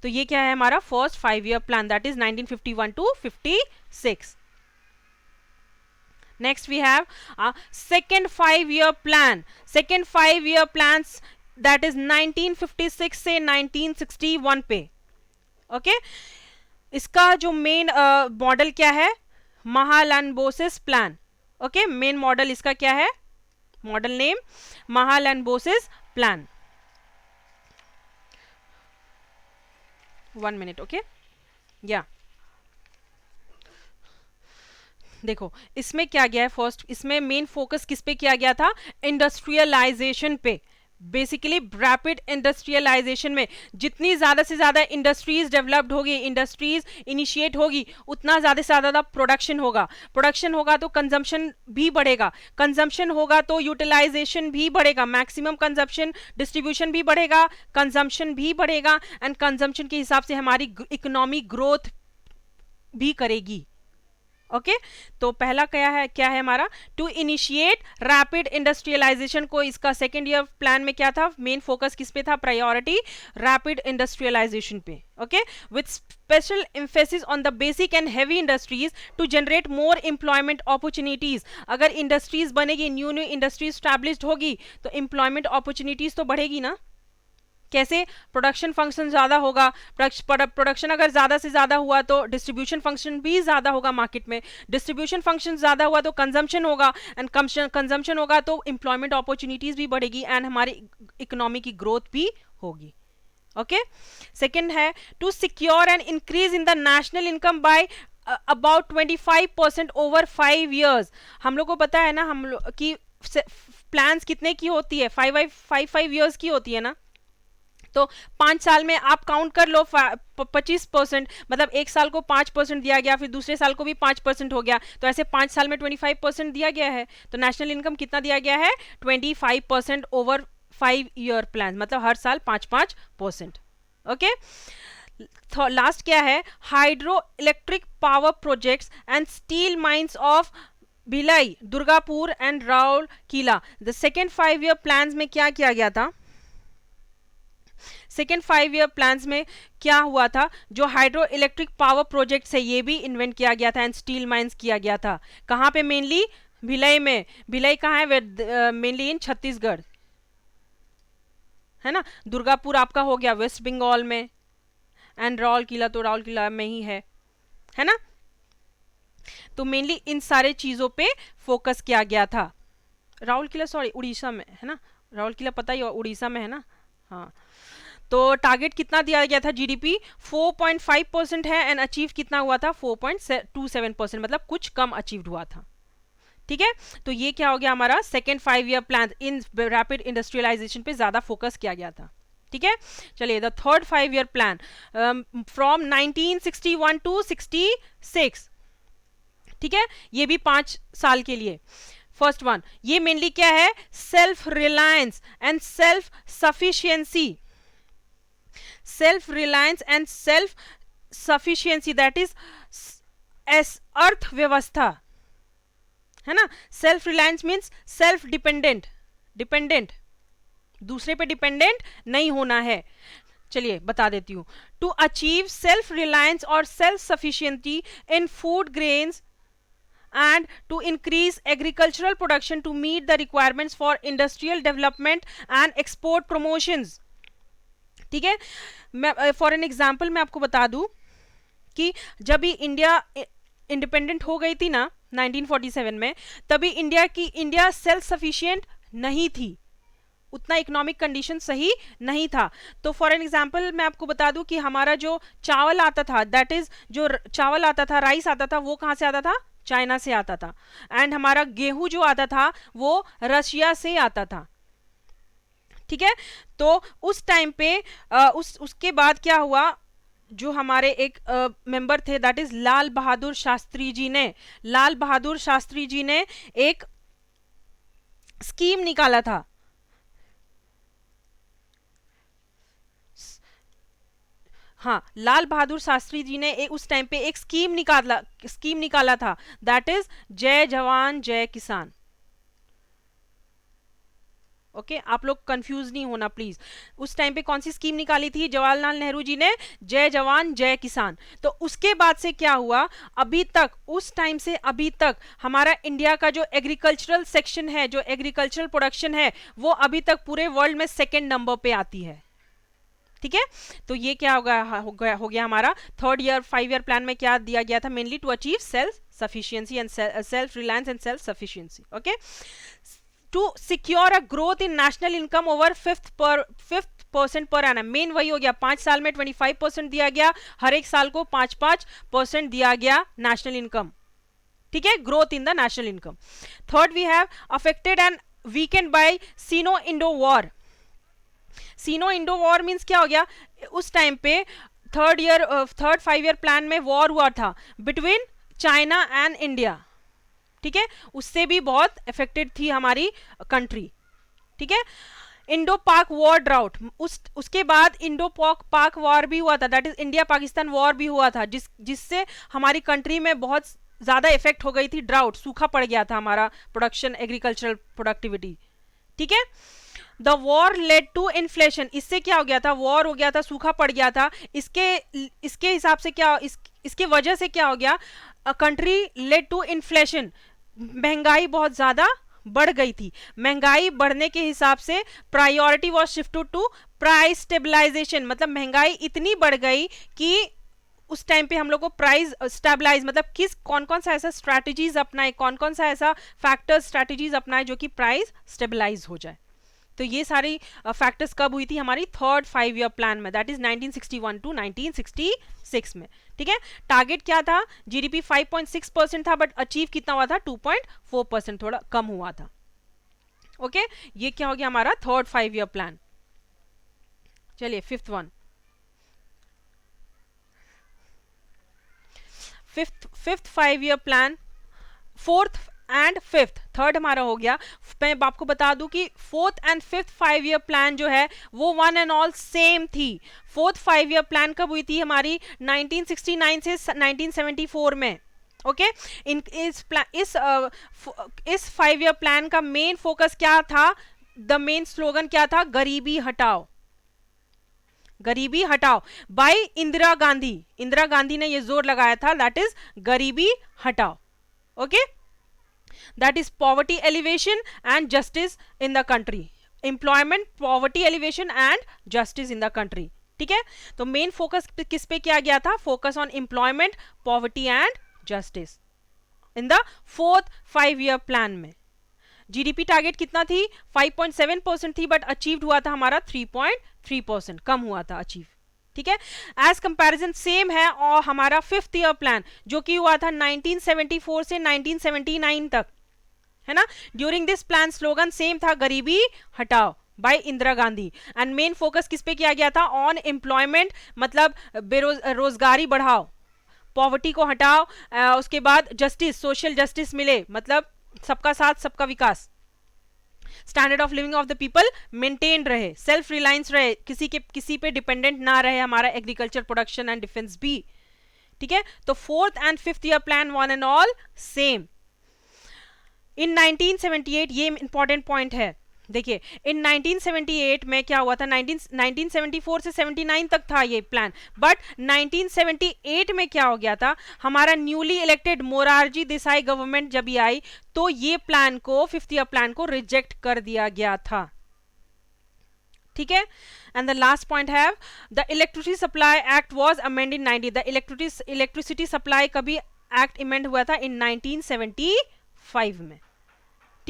तो ये क्या है हमारा first 5 year plan, that is 1951 to 56। Next we have second 5 year plan, second 5 year plan that is 1956 से 1961 पे। ओके, इसका जो मेन मॉडल क्या है, Mahalanobis plan. Okay, main model इसका क्या है, model name Mahalanobis plan. 1 minute. Okay, या देखो इसमें क्या गया है, फर्स्ट इसमें मेन फोकस किस पे किया गया था, इंडस्ट्रियलाइजेशन पे। बेसिकली रैपिड इंडस्ट्रियलाइजेशन में जितनी ज़्यादा से ज़्यादा इंडस्ट्रीज डेवलप्ड होगी, इंडस्ट्रीज इनिशिएट होगी, उतना ज़्यादा से ज़्यादा प्रोडक्शन होगा, प्रोडक्शन होगा तो कंजम्पशन भी बढ़ेगा, कंजम्पशन होगा तो यूटिलाइजेशन भी बढ़ेगा, मैक्सिमम कंजम्पशन, डिस्ट्रीब्यूशन भी बढ़ेगा, कंजम्पशन भी बढ़ेगा, एंड कंजम्पशन के हिसाब से हमारी इकोनॉमी ग्रोथ भी करेगी। ओके, तो पहला क्या है हमारा, टू इनिशिएट रैपिड इंडस्ट्रियलाइजेशन को, इसका सेकेंड ईयर प्लान में क्या था, मेन फोकस किस पे था, प्रायोरिटी रैपिड इंडस्ट्रियलाइजेशन पे। Okay, with special emphasis on the basic and heavy industries to generate more employment opportunities. अगर इंडस्ट्रीज बनेगी, न्यू इंडस्ट्रीज स्टैब्लिश्ड होगी, तो एम्प्लॉयमेंट अपॉर्चुनिटीज तो बढ़ेगी ना। कैसे, प्रोडक्शन फंक्शन ज़्यादा होगा, प्रोडक्शन अगर ज़्यादा से ज़्यादा हुआ तो डिस्ट्रीब्यूशन फंक्शन भी ज़्यादा होगा मार्केट में, डिस्ट्रीब्यूशन फंक्शन ज़्यादा हुआ तो कंजम्पशन होगा, एंड कंजम्पशन होगा तो एम्प्लॉयमेंट अपॉर्चुनिटीज़ भी बढ़ेगी, एंड हमारी इकोनॉमी की ग्रोथ भी होगी। ओके, सेकेंड है to secure and increase in the national income by about 25% over 5 years. हम लोग को पता है ना, हम लोग की प्लान्स कितने की होती है, 5 ईयर्स की होती है ना, तो 5 साल में आप काउंट कर लो 25%, मतलब एक साल को 5% दिया गया, फिर दूसरे साल को भी 5% हो गया, तो ऐसे 5 साल में 25% दिया गया है, तो नेशनल इनकम कितना दिया गया है, 25% ओवर 5 ईयर प्लान, मतलब हर साल 5%। ओके, लास्ट क्या है, hydro electric power projects and steel mines of Bhilai, Durgapur and Rourkela. The second 5 year plan में क्या किया गया था, सेकेंड 5 ईयर प्लान्स में क्या हुआ था, जो हाइड्रो इलेक्ट्रिक पावर प्रोजेक्ट्स है ये भी इन्वेंट किया गया था, एंड स्टील माइंस किया गया था। कहाँ पे, मेनली भिलाई में। भिलाई कहाँ है, मेनली इन छत्तीसगढ़, है ना। दुर्गापुर आपका हो गया वेस्ट बंगाल में, एंड राउरकेला तो राउरकेला में ही है ना। तो मेनली इन सारे चीज़ों पे फोकस किया गया था। राउरकेला सॉरी उड़ीसा में है ना, राउरकेला पता ही उड़ीसा में है ना। हाँ, तो टारगेट कितना दिया गया था, जीडीपी 4.5% है, एंड अचीव कितना हुआ था, 4.27%, मतलब कुछ कम अचीव्ड हुआ था। ठीक है, तो ये क्या हो गया हमारा सेकेंड 5 ईयर प्लान, इन रैपिड इंडस्ट्रियलाइजेशन पे ज्यादा फोकस किया गया था। ठीक है, चलिए the third 5 year plan from 1961 to 66। ठीक है, ये भी 5 साल के लिए। फर्स्ट वन, ये मेनली क्या है, self reliance and self sufficiency, self reliance and self sufficiency, that is अर्थव्यवस्था, है ना। Self reliance means self dependent, dependent, दूसरे पे डिपेंडेंट नहीं होना है। चलिए बता देती हूं, टू अचीव सेल्फ रिलायंस और self sufficiency in food grains and to increase agricultural production to meet the requirements for industrial development and export promotions। ठीक है, मैं फॉर एन एग्जाम्पल मैं आपको बता दूं कि जब भी इंडिया इंडिपेंडेंट हो गई थी ना 1947 में, तभी इंडिया सेल्फ सफिशिएंट नहीं थी। उतना इकोनॉमिक कंडीशन सही नहीं था। तो फॉर एन एग्जांपल मैं आपको बता दूं कि हमारा जो चावल आता था, दैट इज जो चावल आता था, राइस आता था, वो कहाँ से आता था? चाइना से आता था। एंड हमारा गेहूं जो आता था वो रशिया से आता था। ठीक है, तो उस टाइम पे उसके बाद क्या हुआ, जो हमारे एक मेंबर थे, दैट इज लाल बहादुर शास्त्री जी ने, लाल बहादुर शास्त्री जी ने एक स्कीम निकाला था। हाँ, लाल बहादुर शास्त्री जी ने उस टाइम पे एक स्कीम निकाला था, दैट इज जय जवान जय किसान। ओके आप लोग कंफ्यूज नहीं होना प्लीज। उस टाइम पे कौन सी स्कीम निकाली थी जवाहरलाल नेहरू जी ने? जय जवान जय किसान। तो उसके बाद से क्या हुआ, अभी तक, उस टाइम से अभी तक हमारा इंडिया का जो एग्रीकल्चरल सेक्शन है, जो एग्रीकल्चरल प्रोडक्शन है, वो अभी तक पूरे वर्ल्ड में सेकेंड नंबर पे आती है। ठीक है, तो ये क्या हो गया हमारा थर्ड ईयर 5 ईयर प्लान में क्या दिया गया था? Mainly to achieve self sufficiency and self reliance and self sufficiency. Okay, to secure a growth in national income over 5% per annum. Main वही हो गया, 5 साल में 25% दिया गया, हर एक साल को 5% दिया गया नेशनल इनकम। ठीक है, growth in the national income. Third we have affected and weakened by Sino Indo war. Sino Indo war means क्या हो गया, उस टाइम पे थर्ड 5 ईयर प्लान में वॉर हुआ था बिटवीन चाइना एंड इंडिया। ठीक है, उससे भी बहुत अफेक्टेड थी हमारी कंट्री। ठीक है, इंडो पाक वॉर ड्राउट, उसके बाद इंडो पाक वॉर भी हुआ था, that is India Pakistan war भी हुआ था, जिससे हमारी कंट्री में बहुत ज्यादा इफेक्ट हो गई थी, ड्राउट, सूखा पड़ गया था हमारा प्रोडक्शन, एग्रीकल्चरल प्रोडक्टिविटी। ठीक है, the war led to inflation, इससे क्या हो गया था, वॉर हो गया था, सूखा पड़ गया था, इसके हिसाब से क्या, इसके वजह से क्या हो गया, कंट्री लेड टू इन्फ्लेशन, महंगाई बहुत ज्यादा बढ़ गई थी। महंगाई बढ़ने के हिसाब से priority was shifted to price stabilisation, मतलब महंगाई इतनी बढ़ गई कि उस टाइम पे हम लोग को प्राइस स्टेबलाइज, मतलब कौन कौन सा ऐसा स्ट्रैटेजीज अपनाए, कौन कौन सा ऐसा फैक्टर्स स्ट्रैटेजीज अपनाए जो कि प्राइस स्टेबलाइज हो जाए। तो ये सारी फैक्टर्स कब हुई थी हमारी थर्ड 5 ईयर प्लान में, दैट इज 1961 टू 1966 में। ठीक है, टारगेट क्या था, जीडीपी 5.6% था, बट अचीव कितना हुआ था, 2.4%, थोड़ा कम हुआ था। ओके, ये क्या हो गया हमारा थर्ड 5 ईयर प्लान। चलिए fifth 5 year plan, fourth and fifth, third हमारा हो गया। मैं आपको बता दूं कि fourth and fifth 5 year plan जो है वो वन एंड ऑल सेम थी। फोर्थ 5 ईयर प्लान कब हुई थी हमारी, 1969 से 1974 में। ओके, इस 5 ईयर प्लान का मेन फोकस क्या था, द मेन स्लोगन क्या था, गरीबी हटाओ, गरीबी हटाओ, बाय इंदिरा गांधी। इंदिरा गांधी ने ये जोर लगाया था, दैट इज गरीबी हटाओ। Okay, that is poverty elevation and justice in the country, employment, poverty elevation and justice in the country। ठीक है, तो मेन फोकस किस पे किया गया था, focus on employment, poverty and justice in the fourth 5 year plan में। GDP target कितना थी, 5.7% थी, बट अचीव्ड हुआ था हमारा 3.3%, कम हुआ था अचीव। ठीक है, एज कंपैरिजन सेम है और हमारा फिफ्थ ईयर प्लान जो कि हुआ था 1974 से 1979 तक, है ना। During this plan slogan same था, गरीबी हटाओ, by Indira Gandhi. And main focus किस पे किया गया था, ऑन एम्प्लॉयमेंट, मतलब रोजगारी बढ़ाओ, पॉवर्टी को हटाओ, उसके बाद जस्टिस, सोशल जस्टिस मिले, मतलब सबका साथ सबका विकास, standard of living of the people maintain रहे, सेल्फ रिलायंस रहे, किसी पे डिपेंडेंट ना रहे हमारा एग्रीकल्चर प्रोडक्शन एंड डिफेंस भी। ठीक है, तो fourth and fifth year plan one and all same. In 1978, ये इंपॉर्टेंट पॉइंट है, देखिए इन 1978 में क्या हुआ था, 1974 से 79 तक था ये प्लान, बट 1978 में क्या हो गया था, हमारा newly elected Morarji Desai government जब ये आई तो ये प्लान को, फिफ्थ ईयर प्लान को रिजेक्ट कर दिया गया था। ठीक है, एंड द लास्ट पॉइंट है the electricity supply act was amended in 90, the electricity supply का भी एक्ट अमेंड हुआ था इन 1975 में।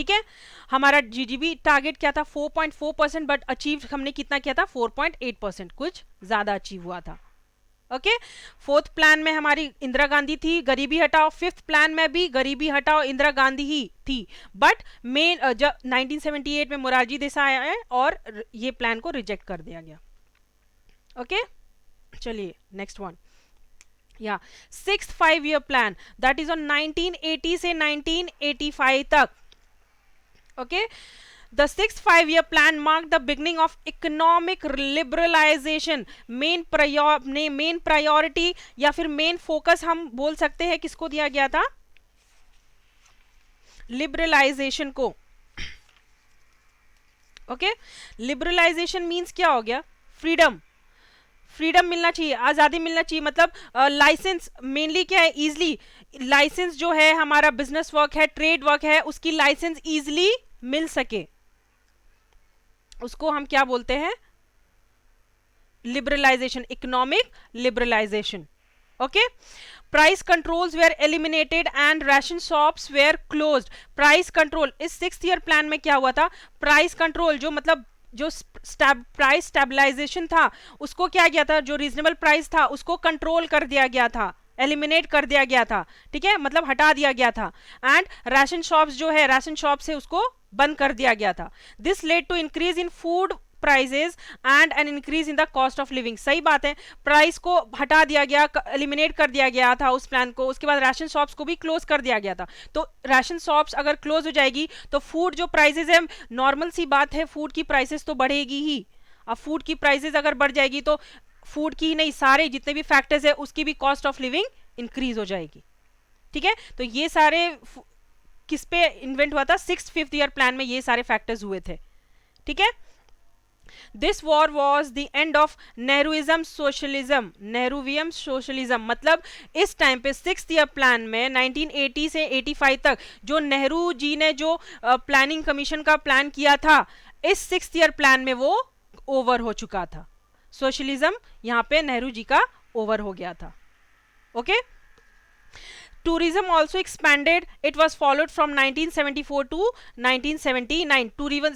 ठीक है, हमारा जीडीपी टारगेट क्या था 4.4%, बट अचीव हमने कितना किया था 4.8%, कुछ ज्यादा अचीव हुआ था। ओके, फोर्थ प्लान में हमारी इंदिरा गांधी थी, गरीबी हटाओ। फिफ्थ प्लान में भी गरीबी हटाओ इंदिरा गांधी ही थी, बट मेन जब 1978 में मोरारजी देसाई आए और ये प्लान को रिजेक्ट कर दिया गया। ओके, चलिए नेक्स्ट वन, या sixth 5 year plan that is on 1980 से 1985 तक। Okay, The sixth 5-year plan marked the beginning of economic liberalization. Main priority या फिर मेन फोकस हम बोल सकते हैं किसको दिया गया था, लिबरलाइजेशन को। ओके, लिबरलाइजेशन मींस क्या हो गया, फ्रीडम, फ्रीडम मिलना चाहिए, आज़ादी मिलना चाहिए। मतलब लाइसेंस मेनली क्या है, इजली लाइसेंस जो है हमारा बिजनेस वर्क है, ट्रेड वर्क है, उसकी लाइसेंस इजली मिल सके, उसको हम क्या बोलते हैं, liberalisation, economic liberalisation. Okay, price controls were eliminated and ration shops were closed. Price control इस सिक्स्थ ईयर प्लान में क्या हुआ था, प्राइस कंट्रोल जो मतलब जो प्राइस स्टेबलाइजेशन था उसको क्या किया था, जो रीजनेबल प्राइस था उसको कंट्रोल कर दिया गया था, एलिमिनेट कर दिया गया था। ठीक है, मतलब हटा दिया गया था। एंड राशन शॉप्स जो है, राशन शॉप से उसको बंद कर दिया गया था। This led to increase in food prices and an increase in the cost of living. सही बात है, प्राइस को हटा दिया गया, एलिमिनेट कर दिया गया था उस प्लान को। उसके बाद राशन शॉप्स को भी क्लोज कर दिया गया था। तो राशन शॉप्स अगर क्लोज हो जाएगी तो फूड जो प्राइसेस है, नॉर्मल सी बात है, फूड की प्राइसेस तो बढ़ेगी ही। अब फूड की प्राइसेस अगर बढ़ जाएगी तो फूड की ही नहीं, सारे जितने भी फैक्टर्स है उसकी भी कॉस्ट ऑफ लिविंग इंक्रीज हो जाएगी। ठीक है, तो ये सारे किस पे इन्वेंट हुआ था, सिक्स्थ 5th ईयर प्लान में ये सारे फैक्टर्स हुए थे। ठीक है, this war was the end of Nehruism socialism. Nehruvian socialism मतलब इस टाइम पे सिक्स्थ ईयर प्लान में 1980 से 85 तक जो नेहरू जी ने जो प्लानिंग कमीशन का प्लान किया था, इस सिक्स्थ ईयर प्लान में वो ओवर हो चुका था। सोशलिज्म यहाँ पे नेहरू जी का ओवर हो गया था। Okay, tourism also expanded, it was followed from 1974 to 1979.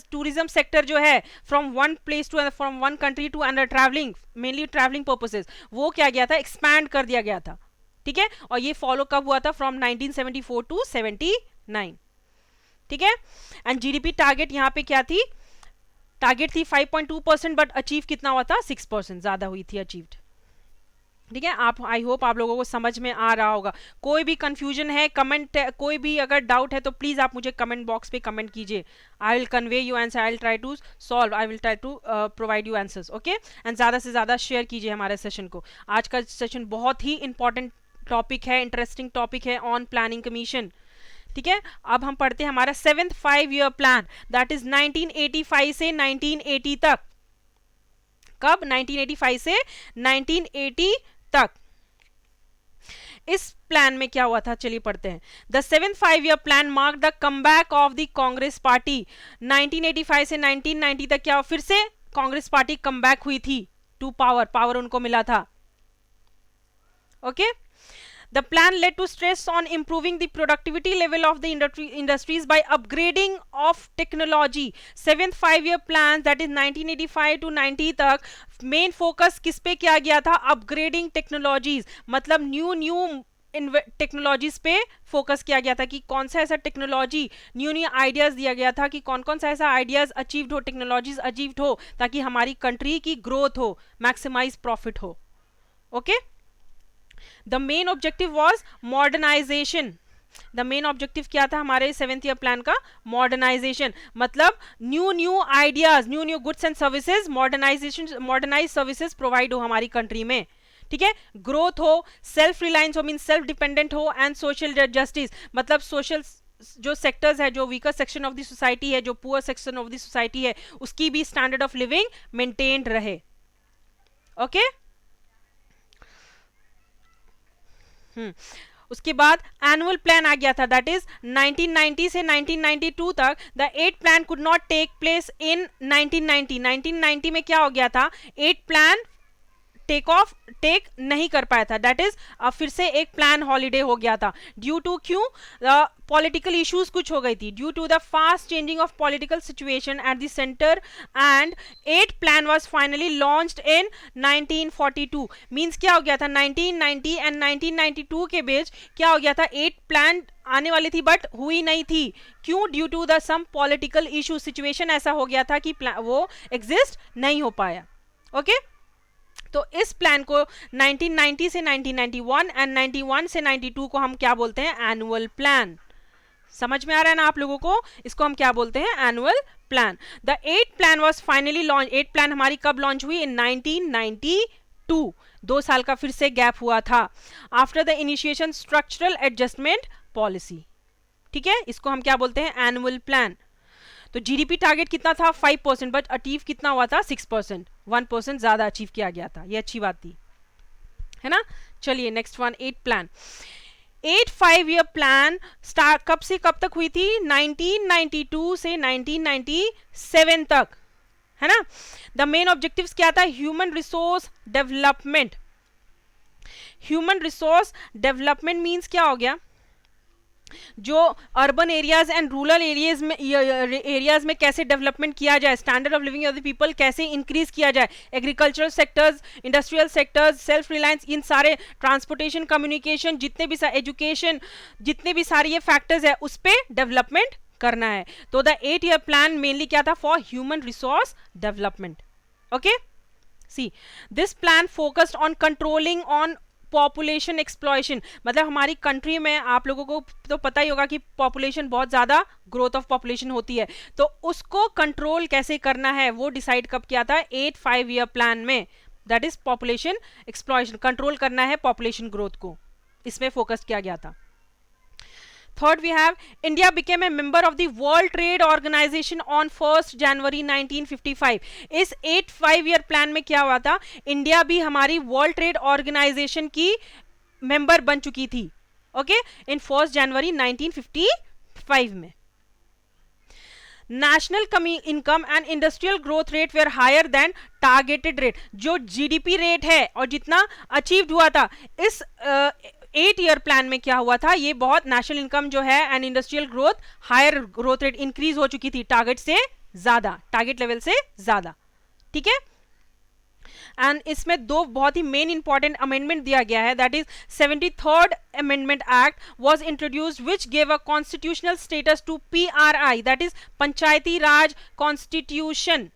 tourism sector जो है from one place to from one country to another, traveling, mainly traveling purposes, वो क्या गया था, expand कर दिया गया था। ठीक है, और ये follow कब हुआ था, from 1974 to 79। ठीक है, एंड जीडीपी टारगेट यहाँ पे क्या थी, टारगेट थी 5.2%, बट अचीव कितना हुआ था, 6%, ज्यादा हुई थी अचीव्ड। ठीक है, आप आई होप आप लोगों को समझ में आ रहा होगा। कोई भी कंफ्यूजन है, कमेंट, कोई भी अगर डाउट है तो प्लीज आप मुझे कमेंट बॉक्स पे कमेंट कीजिए। I will convey you answer, I will try to solve, I will try to provide you answers. Okay, and ज़्यादा से ज़्यादा शेयर कीजिए हमारे सेशन को। आज का सेशन बहुत ही इंपॉर्टेंट टॉपिक है, इंटरेस्टिंग टॉपिक है ऑन प्लानिंग कमीशन। ठीक है, अब हम पढ़ते हैं हमारा 7th 5-year plan, that is 1985 से 1980 तक। कब, 1985 से 1980 तक। इस प्लान में क्या हुआ था, चलिए पढ़ते हैं। The 7th 5-year plan mark the comeback of the Congress party. 1985 से 1990 तक क्या, फिर से कांग्रेस पार्टी कमबैक हुई थी टू पावर, पावर उनको मिला था। Okay, The plan led to stress on improving the productivity level of the industries by upgrading of technology. 7th 5-year plan, that is 1985 to 90 तक मेन फोकस किस पे किया गया था, अपग्रेडिंग टेक्नोलॉजीज, मतलब न्यू टेक्नोलॉजीज पे फोकस किया गया था कि कौन सा ऐसा टेक्नोलॉजी, न्यू आइडियाज दिया गया था कि कौन कौन सा ऐसा आइडियाज अचीव्ड हो, टेक्नोलॉजीज अचीव्ड हो, ताकि हमारी कंट्री की ग्रोथ हो, मैक्सिमाइज प्रॉफिट हो। Okay, The main objective was modernization. The main objective क्या था हमारे 7th ईयर प्लान का, मॉडर्नाइजेशन, मतलब new ideas, new goods and services, modernise services provide हो हमारी कंट्री में। ठीक है, ग्रोथ हो, सेल्फ रिलायंस हो, मीन सेल्फ डिपेंडेंट हो, एंड सोशल जस्टिस, मतलब सोशल जो सेक्टर्स है, जो weaker section of the society है, जो poor section of the society है, उसकी भी स्टैंडर्ड ऑफ लिविंग मेंटेन्ड रहे। ओके, उसके बाद एनुअल प्लान आ गया था, दैट इज 1990 से 1992 तक। The 8th plan could not take place in 1990। 1990 में क्या हो गया था, 8th प्लान टेक नहीं कर पाया था, दैट इज फिर से एक प्लान हॉलीडे हो गया था ड्यू टू, क्यों, पॉलिटिकल इश्यूज कुछ हो गई थी, due to the fast changing of political situation at the centre, and 8 plan was finally launched in 1942। Means क्या हो गया था, 1990 एंड 1992 के बीच क्या हो गया था, 8 प्लान आने वाली थी बट हुई नहीं थी, क्यों, due to the some political issue, situation ऐसा हो गया था कि वो एग्जिस्ट नहीं हो पाया। ओके तो इस प्लान को 1990 से 1991 एंड 91 से 92 को हम क्या बोलते हैं, एनुअल प्लान। समझ में आ रहा है ना आप लोगों को, इसको हम क्या बोलते हैं, annual plan. The 8 plan was finally launch, 8 plan हमारी कब लॉन्च हुई, इन 1992, 2 साल का फिर से गैप हुआ था, after the initiation structural adjustment policy. ठीक है, इसको हम क्या बोलते हैं, एनुअल प्लान। तो जीडीपी टारगेट कितना था, 5%, बट अचीव कितना हुआ था, 6%, 1% ज्यादा अचीव किया गया था, ये अच्छी बात थी, है ना। चलिए next one, 8 plan. 8 5-year plan start कब से कब तक हुई थी, 1992 से 1997 तक, है ना। द मेन ऑब्जेक्टिव्स क्या था, human resource development. Human resource development means क्या हो गया, जो urban areas and rural areas में कैसे डेवलपमेंट किया जाए, standard of living of the people कैसे इंक्रीज किया जाए, agricultural sectors, industrial sectors, self reliance, इन सारे, ट्रांसपोर्टेशन, कम्युनिकेशन, जितने भी एजुकेशन, जितने भी सारे ये फैक्टर्स है उस पर डेवलपमेंट करना है। तो द 8-year प्लान मेनली क्या था, for human resource development. Okay see this plan focused on controlling on population explosion, मतलब हमारी कंट्री में आप लोगों को तो पता ही होगा कि पॉपुलेशन बहुत ज्यादा ग्रोथ ऑफ पॉपुलेशन होती है, तो उसको कंट्रोल कैसे करना है वो डिसाइड कब किया था, 8 5-year प्लान में, दैट इज पॉपुलेशन एक्सप्लॉयशन, कंट्रोल करना है पॉपुलेशन ग्रोथ को, इसमें फोकस किया गया था। Third, we have India became a member of the World Trade Organization on 1st January 1955. इस 8 5-year प्लान में क्या हुआ था, इंडिया भी हमारी वर्ल्ड ट्रेड ऑर्गेनाइजेशन की मेंबर बन चुकी थी, ओके, इन 1st January 1955 में। National income and industrial growth rate were higher than targeted rate, जो जीडीपी रेट है और जितना अचीव्ड हुआ था इस 8-year प्लान में क्या हुआ था, ये बहुत नेशनल इनकम जो है and industrial growth, higher growth rate increase हो चुकी थी टारगेट से ज्यादा, टारगेट लेवल से ज्यादा। ठीक है, एंड इसमें 2 बहुत ही मेन इंपॉर्टेंट अमेंडमेंट दिया गया है, that is 73rd amendment act was introduced which give a constitutional status to PRI, that is Panchayati Raj constitution.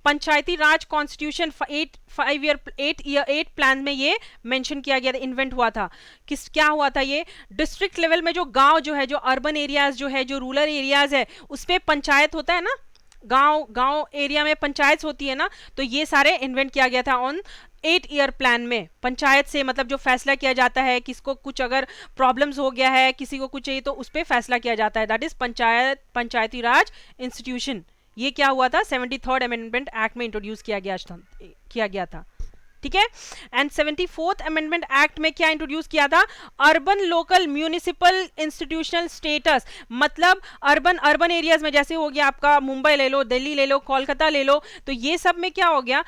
Panchayati Raj constitution 8 plan में ये मेंशन किया गया था, इन्वेंट हुआ था। क्या हुआ था, ये डिस्ट्रिक्ट लेवल में जो गांव जो है, जो अर्बन एरियाज जो है, जो रूरल एरियाज है, उस पर पंचायत होता है ना, गांव एरिया में पंचायत होती है ना, तो ये सारे इन्वेंट किया गया था ऑन 8-year प्लान में। पंचायत से मतलब जो फैसला किया जाता है, किसको कुछ अगर प्रॉब्लम्स हो गया है, किसी को कुछ चाहिए तो उस पर फैसला किया जाता है, that is Panchayati Raj institution. ये क्या हुआ था, 73rd अमेंडमेंट एक्ट में इंट्रोड्यूस किया गया था। ठीक है, एंड 74th अमेंडमेंट एक्ट में क्या इंट्रोड्यूस किया था, urban local municipal institutional status, मतलब अर्बन एरियाज में, जैसे हो गया आपका मुंबई ले लो, दिल्ली ले लो, कोलकाता ले लो, तो ये सब में क्या हो गया,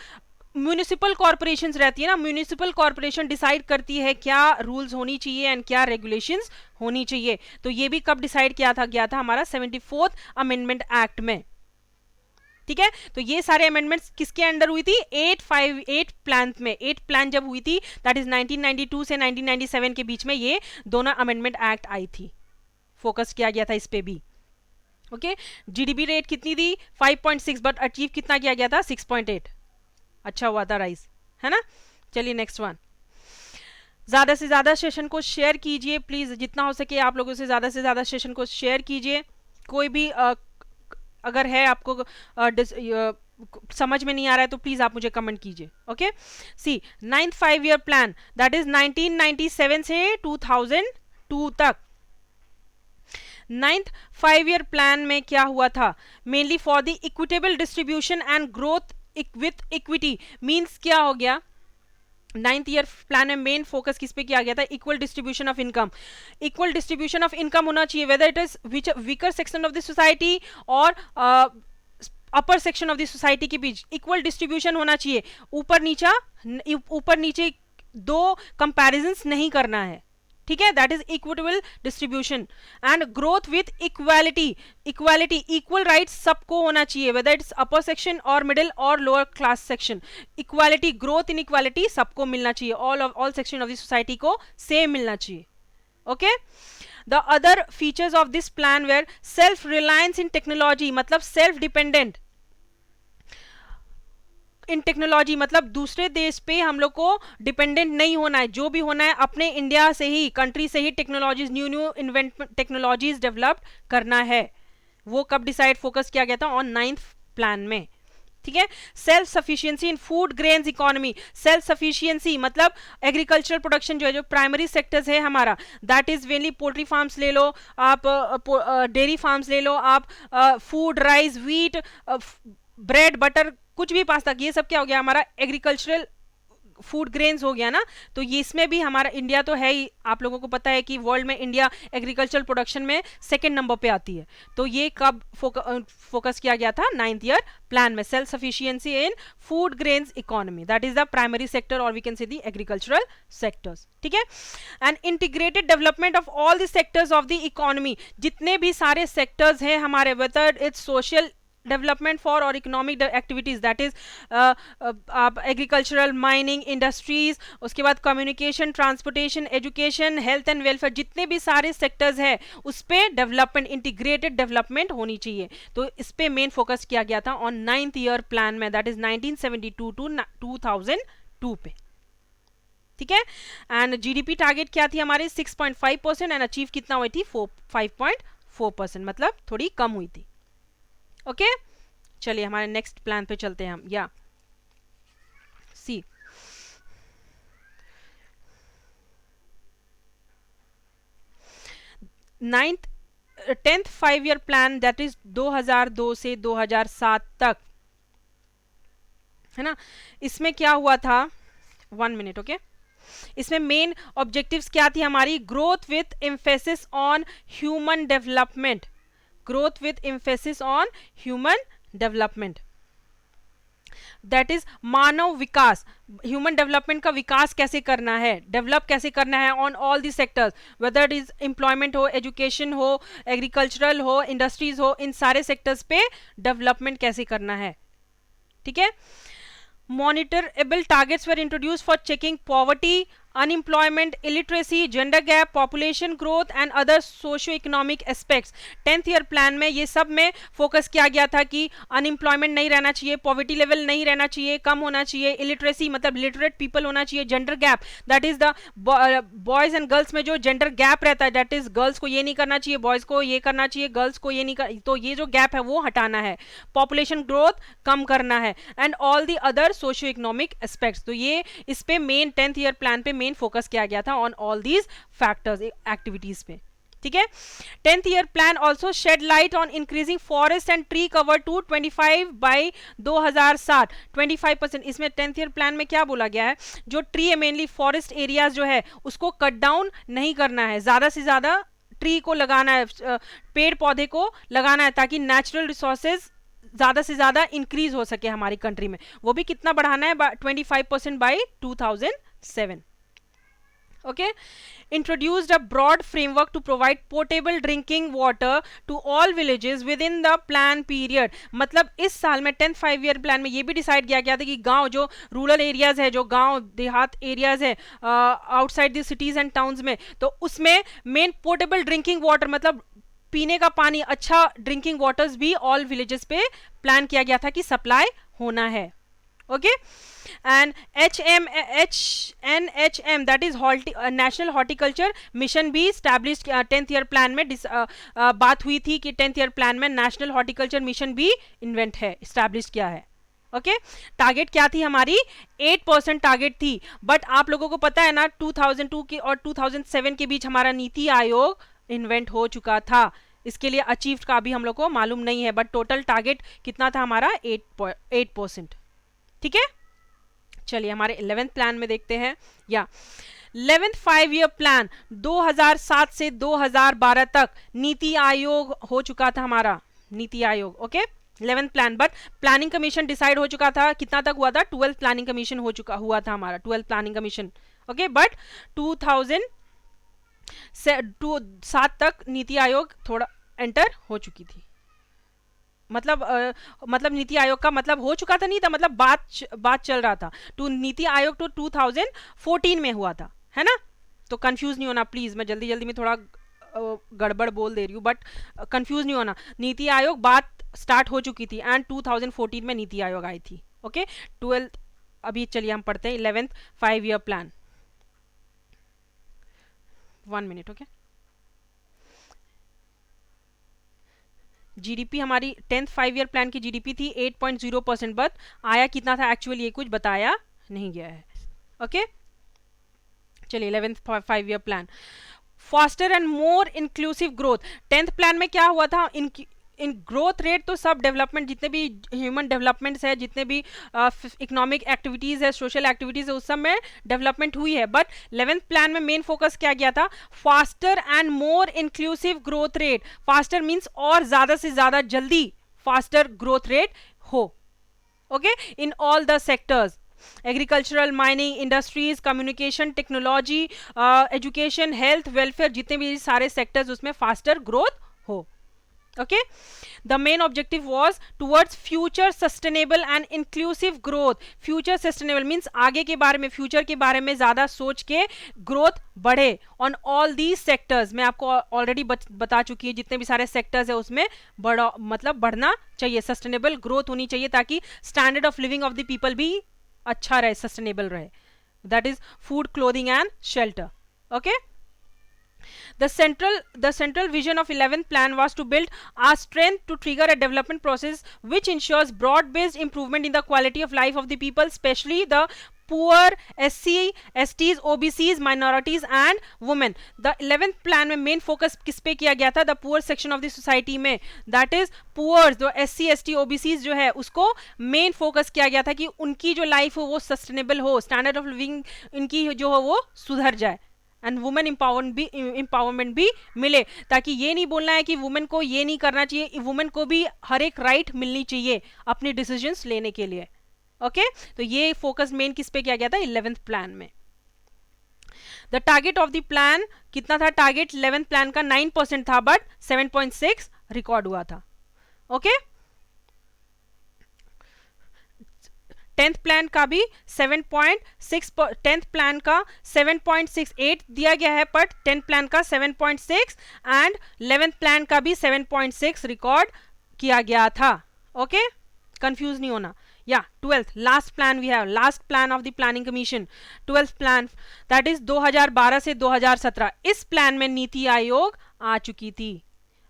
म्यूनिसिपल कॉर्पोरेशंस रहती है ना, म्यूनिसिपल कॉर्पोरेशन डिसाइड करती है क्या रूल्स होनी चाहिए एंड क्या रेगुलेशंस होनी चाहिए। तो ये भी कब डिसाइड किया गया था हमारा 74th अमेंडमेंट एक्ट में। ठीक है, तो ये सारे अमेंडमेंट्स किसके अंडर हुई थी, 8 प्लान में। 8 प्लान जब हुई थी, दैट इज 1992 से 1997 के बीच में ये दोनों अमेंडमेंट एक्ट आई थी, फोकस किया गया था इस पे भी। ओके, जीडीपी रेट कितनी थी, 5.6, बट अचीव कितना किया गया था, 6.8, अच्छा हुआ था राइज, है ना। चलिए नेक्स्ट वन, ज्यादा से ज्यादा सेशन को शेयर कीजिए प्लीज, जितना हो सके आप लोगों से ज्यादा सेशन को शेयर कीजिए। कोई भी अगर है आपको समझ में नहीं आ रहा है तो प्लीज आप मुझे कमेंट कीजिए। Okay, see 9th 5-year plan, that is 1997 से 2002 तक। 9th 5-year प्लान में क्या हुआ था, mainly for the equitable distribution and growth with equity, means क्या हो गया, 9th ईयर प्लान में मेन फोकस किस पे किया गया था, equal distribution of income. Equal distribution of income होना चाहिए, whether it is weaker section of the society और अपर सेक्शन ऑफ द सोसाइटी के बीच इक्वल डिस्ट्रीब्यूशन होना चाहिए, ऊपर नीचे दो कंपैरिजंस नहीं करना है, ठीक है, that is equitable distribution. And growth with equality, equal right सबको होना चाहिए, वेदर इट्स अपर सेक्शन और मिडिल और lower class section, equality, growth in equality सबको मिलना चाहिए, all section of the society को सेम मिलना चाहिए। Okay, the other features of this plan were self reliance in technology, मतलब सेल्फ डिपेंडेंट इन टेक्नोलॉजी, मतलब दूसरे देश पे हम लोग को डिपेंडेंट नहीं होना है, जो भी होना है अपने इंडिया से ही, कंट्री से ही technologies, new invent technologies develop करना है। वो कब डिसाइड फोकस किया गया था? ऑन 9th प्लान में, ठीक है। Self sufficiency in food grains economy, self sufficiency मतलब एग्रीकल्चरल प्रोडक्शन जो है, जो प्राइमरी सेक्टर्स है हमारा, that is mainly poultry farms ले लो आप, डेयरी फार्म्स ले लो आप, food, rice, wheat, bread, butter, कुछ भी, पास्ता, ये सब क्या हो गया हमारा? एग्रीकल्चरल फूड ग्रेन्स हो गया ना। तो ये इसमें भी हमारा इंडिया तो है ही, आप लोगों को पता है कि वर्ल्ड में इंडिया एग्रीकल्चरल प्रोडक्शन में 2nd नंबर पे आती है। तो ये कब फोकस किया गया था? 9th ईयर प्लान में, self sufficiency in food grains economy, that is the primary sector और we can say the agricultural sectors, ठीक है। And integrated development of all the sectors of the economy, जितने भी सारे सेक्टर्स हैं हमारे, whether it's social development for or economic activities, that is agricultural, mining, industries, उसके बाद communication, transportation, education, health and welfare, जितने भी सारे sectors है उस पे development, integrated development होनी चाहिए। तो इस पे main focus किया गया था on 9th year plan में, that is 1972 to 2002 पे, ठीक है। एंड जीडीपी टारगेट क्या थी हमारे? 6.5% एंड अचीव कितना हुई थी? 5.4%, मतलब थोड़ी कम हुई थी। ओके चलिए हमारे नेक्स्ट प्लान पे चलते हैं हम। या see, ninth 10th 5-year plan, that is 2002 से 2007 तक, है ना। इसमें क्या हुआ था? 1 मिनट, ओके। इसमें मेन ऑब्जेक्टिव्स क्या थी हमारी? Growth with emphasis on human development, growth with emphasis on human development, that is Manav Vikas, human development का विकास कैसे करना है, डेवलप कैसे करना है on all the sectors, whether it is employment हो, एजुकेशन हो, एग्रीकल्चरल हो, इंडस्ट्रीज हो, इन सारे सेक्टर्स पे डेवलपमेंट कैसे करना है, ठीक है। Monitorable targets were introduce for checking poverty, unemployment, illiteracy, gender gap, population growth and other socio-economic aspects। 10th year plan में ये सब में फोकस किया गया था कि अनएम्प्लॉयमेंट नहीं रहना चाहिए, पॉवर्टी लेवल नहीं रहना चाहिए, कम होना चाहिए, इलिटरेसी मतलब लिटरेट पीपल होना चाहिए, gender gap, that is the boys and girls में जो जेंडर गैप रहता है, दैट इज गर्ल्स को ये नहीं करना चाहिए, बॉयज को ये करना चाहिए, गर्ल्स को ये नहीं कर, तो ये जो गैप है वो हटाना है, पॉपुलेशन ग्रोथ कम करना है, and all the other socio economic aspects. तो ये इस पे मेन 10th ईयर प्लान पे मेन फोकस किया गया था on all these factors, activities पे, ठीक है। 10th year plan also shed light on increasing forest and tree cover to 25 by 2007, 25%। इसमें 10th ईयर प्लान में क्या बोला गया है? जो ट्री है, मेनली फॉरेस्ट एरियाज जो है उसको कट डाउन नहीं करना है, ज्यादा से ज्यादा ट्री को लगाना है, पेड़ पौधे को लगाना है, ताकि नेचुरल रिसोर्सेज ज्यादा से ज्यादा इंक्रीज हो सके हमारी कंट्री में। वो भी कितना बढ़ाना है? 25% by 2007। Okay, introduced a broad framework to provide potable drinking water to all villages within the plan period। मतलब इस साल में 10th 5-year प्लान में ये भी डिसाइड किया गया था कि गांव, जो रूरल एरियाज है, जो गांव देहात एरियाज है outside the cities and towns में, तो उसमें मेन पोर्टेबल ड्रिंकिंग वाटर मतलब पीने का पानी, अच्छा ड्रिंकिंग वाटर्स भी ऑल विलेजेस पे प्लान किया गया था कि सप्लाई होना है। Okay, and NHM that is national horticulture mission भी स्टैब्लिश 10th ईयर प्लान में बात हुई थी कि 10th ईयर प्लान में नेशनल हॉर्टिकल्चर मिशन भी इन्वेंट है, स्टैब्लिश किया है। ओके, टारगेट क्या थी हमारी? 8% टारगेट थी, बट आप लोगों को पता है ना 2002 की और 2007 के बीच हमारा नीति आयोग इन्वेंट हो चुका था, इसके लिए अचीव का भी हम लोग को मालूम नहीं है, बट टोटल टारगेट कितना था हमारा? 8%, ठीक है। चलिए हमारे 11th प्लान में देखते हैं। या 11th 5-year प्लान 2007 से 2012 तक नीति आयोग हो चुका था हमारा, NITI Aayog. Okay, 11th plan, but planning commission decide हो चुका था, कितना तक हुआ था, 12th प्लानिंग कमीशन हुआ था हमारा 12th planning commission. Okay, but 2007 तक नीति आयोग थोड़ा एंटर हो चुकी थी, मतलब नीति आयोग का मतलब हो चुका था नहीं था, मतलब बात चल रहा था। नीति आयोग तो 2014 में हुआ था, है ना। तो कंफ्यूज नहीं होना प्लीज, मैं जल्दी जल्दी में थोड़ा गड़बड़ बोल दे रही हूँ, बट कंफ्यूज नहीं होना। नीति आयोग बात स्टार्ट हो चुकी थी एंड 2014 में नीति आयोग आई थी। ओके, 12th, अभी चलिए हम पढ़ते हैं 11th 5-year plan. 1 minute. Okay, GDP हमारी 10th 5-year प्लान की जीडीपी थी 8.0%, बट आया कितना था एक्चुअली ये कुछ बताया नहीं गया है। ओके, चलिए 11th 5-year plan, faster and more inclusive growth. 10th plan में क्या हुआ था, इन ग्रोथ रेट तो सब डेवलपमेंट, जितने भी ह्यूमन डेवलपमेंट्स है, जितने भी इकोनॉमिक एक्टिविटीज़ है, सोशल एक्टिविटीज़ है, उस सब में डेवलपमेंट हुई है। बट 11th प्लान में मेन फोकस क्या गया था, faster and more inclusive growth rate. Faster means और ज़्यादा से ज़्यादा जल्दी फास्टर ग्रोथ रेट हो। Okay, in all the sectors, agricultural, mining, industries, communication, technology, education, health, welfare, जितने भी सारे सेक्टर्स उसमें फास्टर ग्रोथ हो। Okay, the main objective was towards future sustainable and inclusive growth. Future sustainable means आगे के बारे में, फ्यूचर के बारे में ज़्यादा सोच के ग्रोथ बढ़े on all these sectors। मैं आपको ऑलरेडी बता चुकी है, जितने भी सारे सेक्टर्स है उसमें बढ़ना चाहिए, सस्टेनेबल ग्रोथ होनी चाहिए, ताकि standard of living of the people भी अच्छा रहे, सस्टेनेबल रहे। That is food, clothing and shelter. Okay, The central vision of 11th plan was to build our strength to trigger a development process which ensures broad-based improvement in the quality of life of the people, especially the poor, SC, STs, OBCs, minorities and women. The 11th plan में main focus किस पे किया गया था, the poor section of the society में, that is poor, जो SC, ST, OBCs जो है उसको main focus किया गया था कि उनकी जो life हो वो sustainable हो, standard of living इनकी जो हो वो सुधर जाए, एंड वुमेन एम्पावरमेंट भी मिले। ताकि ये नहीं बोलना है कि वुमेन को ये नहीं करना चाहिए, वुमेन को भी हर एक राइट मिलनी चाहिए अपने डिसीजंस लेने के लिए। ओके, तो ये फोकस मेन किस पे किया गया था 11th प्लान में। The target of the plan कितना था, टारगेट 11th प्लान का 9% था, बट 7.6 रिकॉर्ड हुआ था। ओके, 10th प्लान का भी 7.6, 10th प्लान का 7.68 दिया गया है, बट 10th प्लान का 7.6 एंड 11th प्लान का भी 7.6 रिकॉर्ड किया गया था। ओके, कंफ्यूज नहीं होना। या 12th last plan we have, last plan of the planning commission, 12th plan, that is 2012 से 2017। इस प्लान में नीति आयोग आ चुकी थी।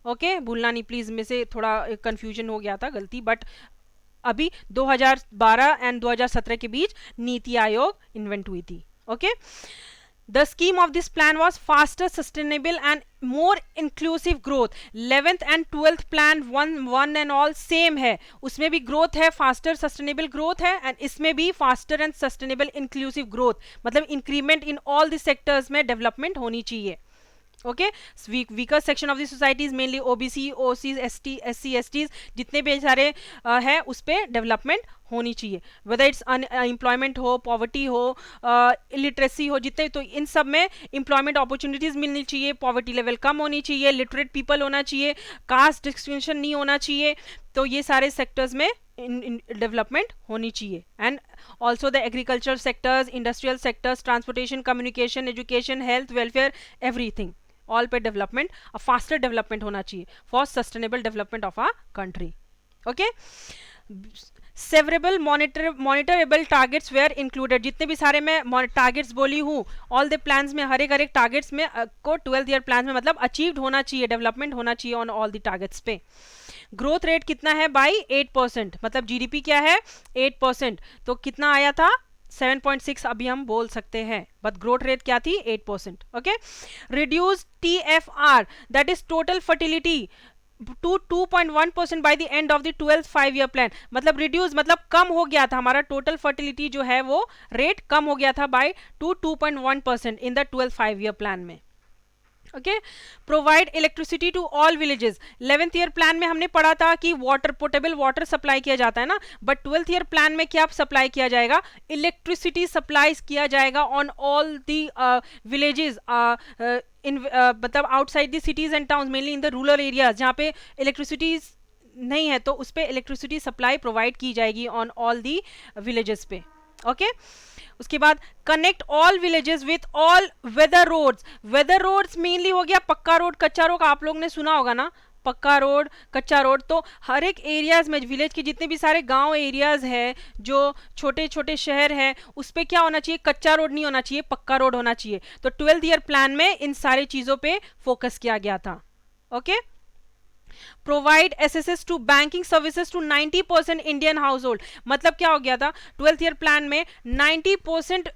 ओके, भूलना नहीं प्लीज, में से थोड़ा कंफ्यूजन हो गया था, गलती, बट अभी 2012 एंड 2017 के बीच नीति आयोग इन्वेंट हुई थी। Okay, the scheme of this plan was faster, sustainable and more inclusive growth. 11th and 12th plan one and all same है, उसमें भी ग्रोथ है, फास्टर सस्टेनेबल ग्रोथ है, एंड इसमें भी faster and sustainable inclusive growth, मतलब increment in all the sectors में development होनी चाहिए। Okay, weaker section of the societies mainly OBC, OCs, ST, SC, STs, जितने भी सारे है उस पर डेवलपमेंट होनी चाहिए, वेदर इट्स अनएम्प्लॉयमेंट हो, पॉवर्टी हो, इलिटरेसी हो, जितने, तो इन सब में एम्प्लॉयमेंट अपॉर्चुनिटीज़ मिलनी चाहिए, पॉवर्टी लेवल कम होनी चाहिए, लिटरेट पीपल होना चाहिए, कास्ट डिस्क्रिमिनेशन नहीं होना चाहिए, तो ये सारे सेक्टर्स में डेवलपमेंट होनी चाहिए। And also the agriculture sectors, industrial sectors, transportation, communication, education, health, welfare, everything, all पे डेवलपमेंट, अ फास्टर डेवलपमेंट होना चाहिए for sustainable development of a country. Okay, several monitorable targets were included, जितने भी सारे मैं targets बोली हूँ, all the plans में, हर एक टारगेट्स में को 12th ईयर प्लान में मतलब अचीव्ड होना चाहिए, डेवलपमेंट होना चाहिए ऑन ऑल द टारगेट्स पे। ग्रोथ रेट कितना है बाई 8%, मतलब जीडीपी क्या है 8%, तो कितना आया था 7.6 अभी हम बोल सकते हैं, बट ग्रोथ रेट क्या थी 8%। Okay, reduce TFR, that is total fertility, to 2.1% by the end of the 12th 5-year plan, मतलब रिड्यूस मतलब कम हो गया था, हमारा टोटल फर्टिलिटी जो है वो रेट कम हो गया था by 2.1% in the 12th 5-year plan में। Okay, provide electricity to all villages. 11th year plan में हमने पढ़ा था कि वाटर, पोर्टेबल वाटर सप्लाई किया जाता है ना, बट 12th ईयर प्लान में क्या सप्लाई किया जाएगा? इलेक्ट्रिसिटी सप्लाई किया जाएगा ऑन ऑल दी विलेजेस, इन मतलब outside the cities and towns, mainly in the rural areas जहाँ पे इलेक्ट्रिसिटी नहीं है, तो उस पर इलेक्ट्रिसिटी सप्लाई प्रोवाइड की जाएगी ऑन ऑल दी विलेजेस पे। ओके उसके बाद connect all villages with all weather roads. Weather roads mainly हो गया पक्का रोड, कच्चा रोड आप लोग ने सुना होगा ना, पक्का रोड, कच्चा रोड। तो हर एक एरियाज में, विलेज के जितने भी सारे गांव एरियाज है, जो छोटे छोटे शहर है, उस पर क्या होना चाहिए? कच्चा रोड नहीं होना चाहिए, पक्का रोड होना चाहिए। तो 12th ईयर प्लान में इन सारी चीजों पे फोकस किया गया था। Okay, provide access to banking services to 90% Indian household. मतलब क्या हो गया था? 12th ईयर प्लान में 90%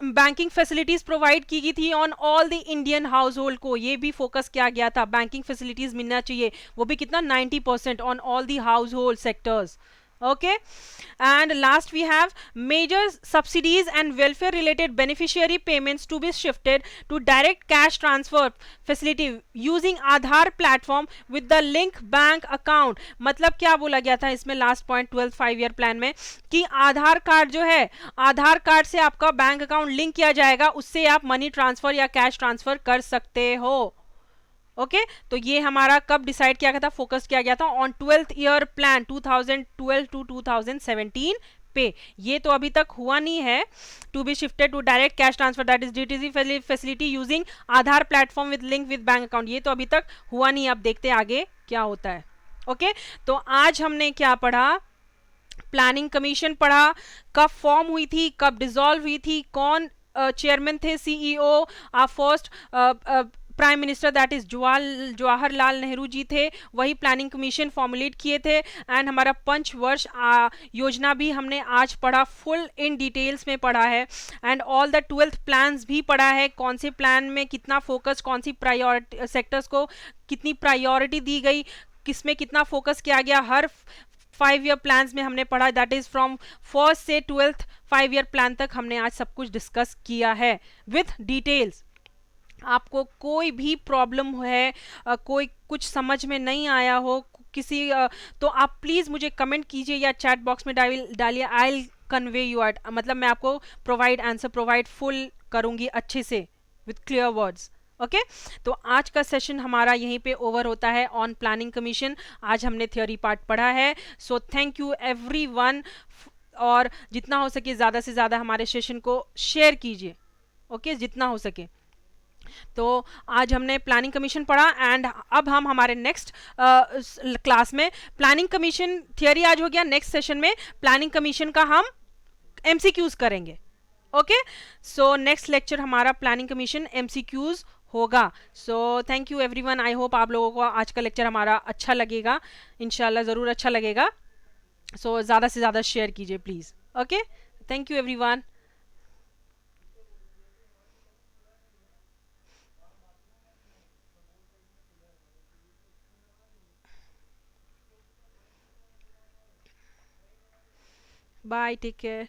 बैंकिंग फैसिलिटीज प्रोवाइड की गई थी on all the Indian house hold को, ये भी फोकस किया गया था, बैंकिंग फैसिलिटीज मिलना चाहिए, वो भी कितना? 90% on all the house hold sectors. Okay, and last we have major subsidies and welfare related beneficiary payments to be shifted to direct cash transfer facility using Aadhaar platform with the link bank account। मतलब क्या बोला गया था इसमें last point 12th 5 year plan में, कि आधार card जो है, आधार कार्ड से आपका बैंक अकाउंट लिंक किया जाएगा, उससे आप मनी ट्रांसफर या कैश ट्रांसफर कर सकते हो। ओके तो ये हमारा कब डिसाइड किया गया था, फोकस किया गया था on 12th year plan 2012 to 2017 पे। ये तो अभी तक हुआ नहीं है। To be shifted to direct cash transfer that is DTC facility using Aadhaar platform with link with bank account, ये तो अभी तक हुआ नहीं। अब देखते हैं आगे क्या होता है। ओके तो आज हमने क्या पढ़ा? प्लानिंग कमीशन पढ़ा, कब फॉर्म हुई थी, कब डिसॉल्व हुई थी, कौन चेयरमैन थे, CEO, uh first prime minister that is Jawaharlal Nehru ji थे, वही प्लानिंग कमीशन फॉर्मुलेट किए थे। एंड हमारा पंचवर्ष योजना भी हमने आज पढ़ा, फुल इन डिटेल्स में पढ़ा है। And all the 12th plans भी पढ़ा है, कौन से प्लान में कितना फोकस, कौन सी प्रायोरिटी सेक्टर्स को कितनी प्रायोरिटी दी गई, किसमें कितना फोकस किया गया, हर 5 ईयर प्लान्स में हमने पढ़ा। दैट इज फ्रॉम फर्स्ट से 12th 5 ईयर प्लान तक हमने आज सब कुछ डिस्कस किया है विथ डिटेल्स। आपको कोई भी प्रॉब्लम है, कोई कुछ समझ में नहीं आया हो किसी तो आप प्लीज़ मुझे कमेंट कीजिए या चैट बॉक्स में डालिए। I will convey you at, मतलब मैं आपको प्रोवाइड आंसर प्रोवाइड फुल करूँगी अच्छे से विथ क्लियर वर्ड्स। ओके तो आज का सेशन हमारा यहीं पे ओवर होता है ऑन प्लानिंग कमीशन। आज हमने थ्योरी पार्ट पढ़ा है। सो थैंक यू एवरीवन, और जितना हो सके ज़्यादा से ज़्यादा हमारे सेशन को शेयर कीजिए। ओके जितना हो सके। तो आज हमने प्लानिंग कमीशन पढ़ा, एंड अब हम हमारे नेक्स्ट क्लास में प्लानिंग कमीशन थियरी आज हो गया, नेक्स्ट सेशन में प्लानिंग कमीशन का हम एमसीक्यूज करेंगे। ओके सो नेक्स्ट लेक्चर हमारा प्लानिंग कमीशन एमसीक्यूज होगा। So thank you everyone, I hope आप लोगों को आज का लेक्चर हमारा अच्छा लगेगा, इंशाल्लाह ज़रूर अच्छा लगेगा। सो ज़्यादा से ज़्यादा शेयर कीजिए please. Okay thank you everyone. Bye, take care.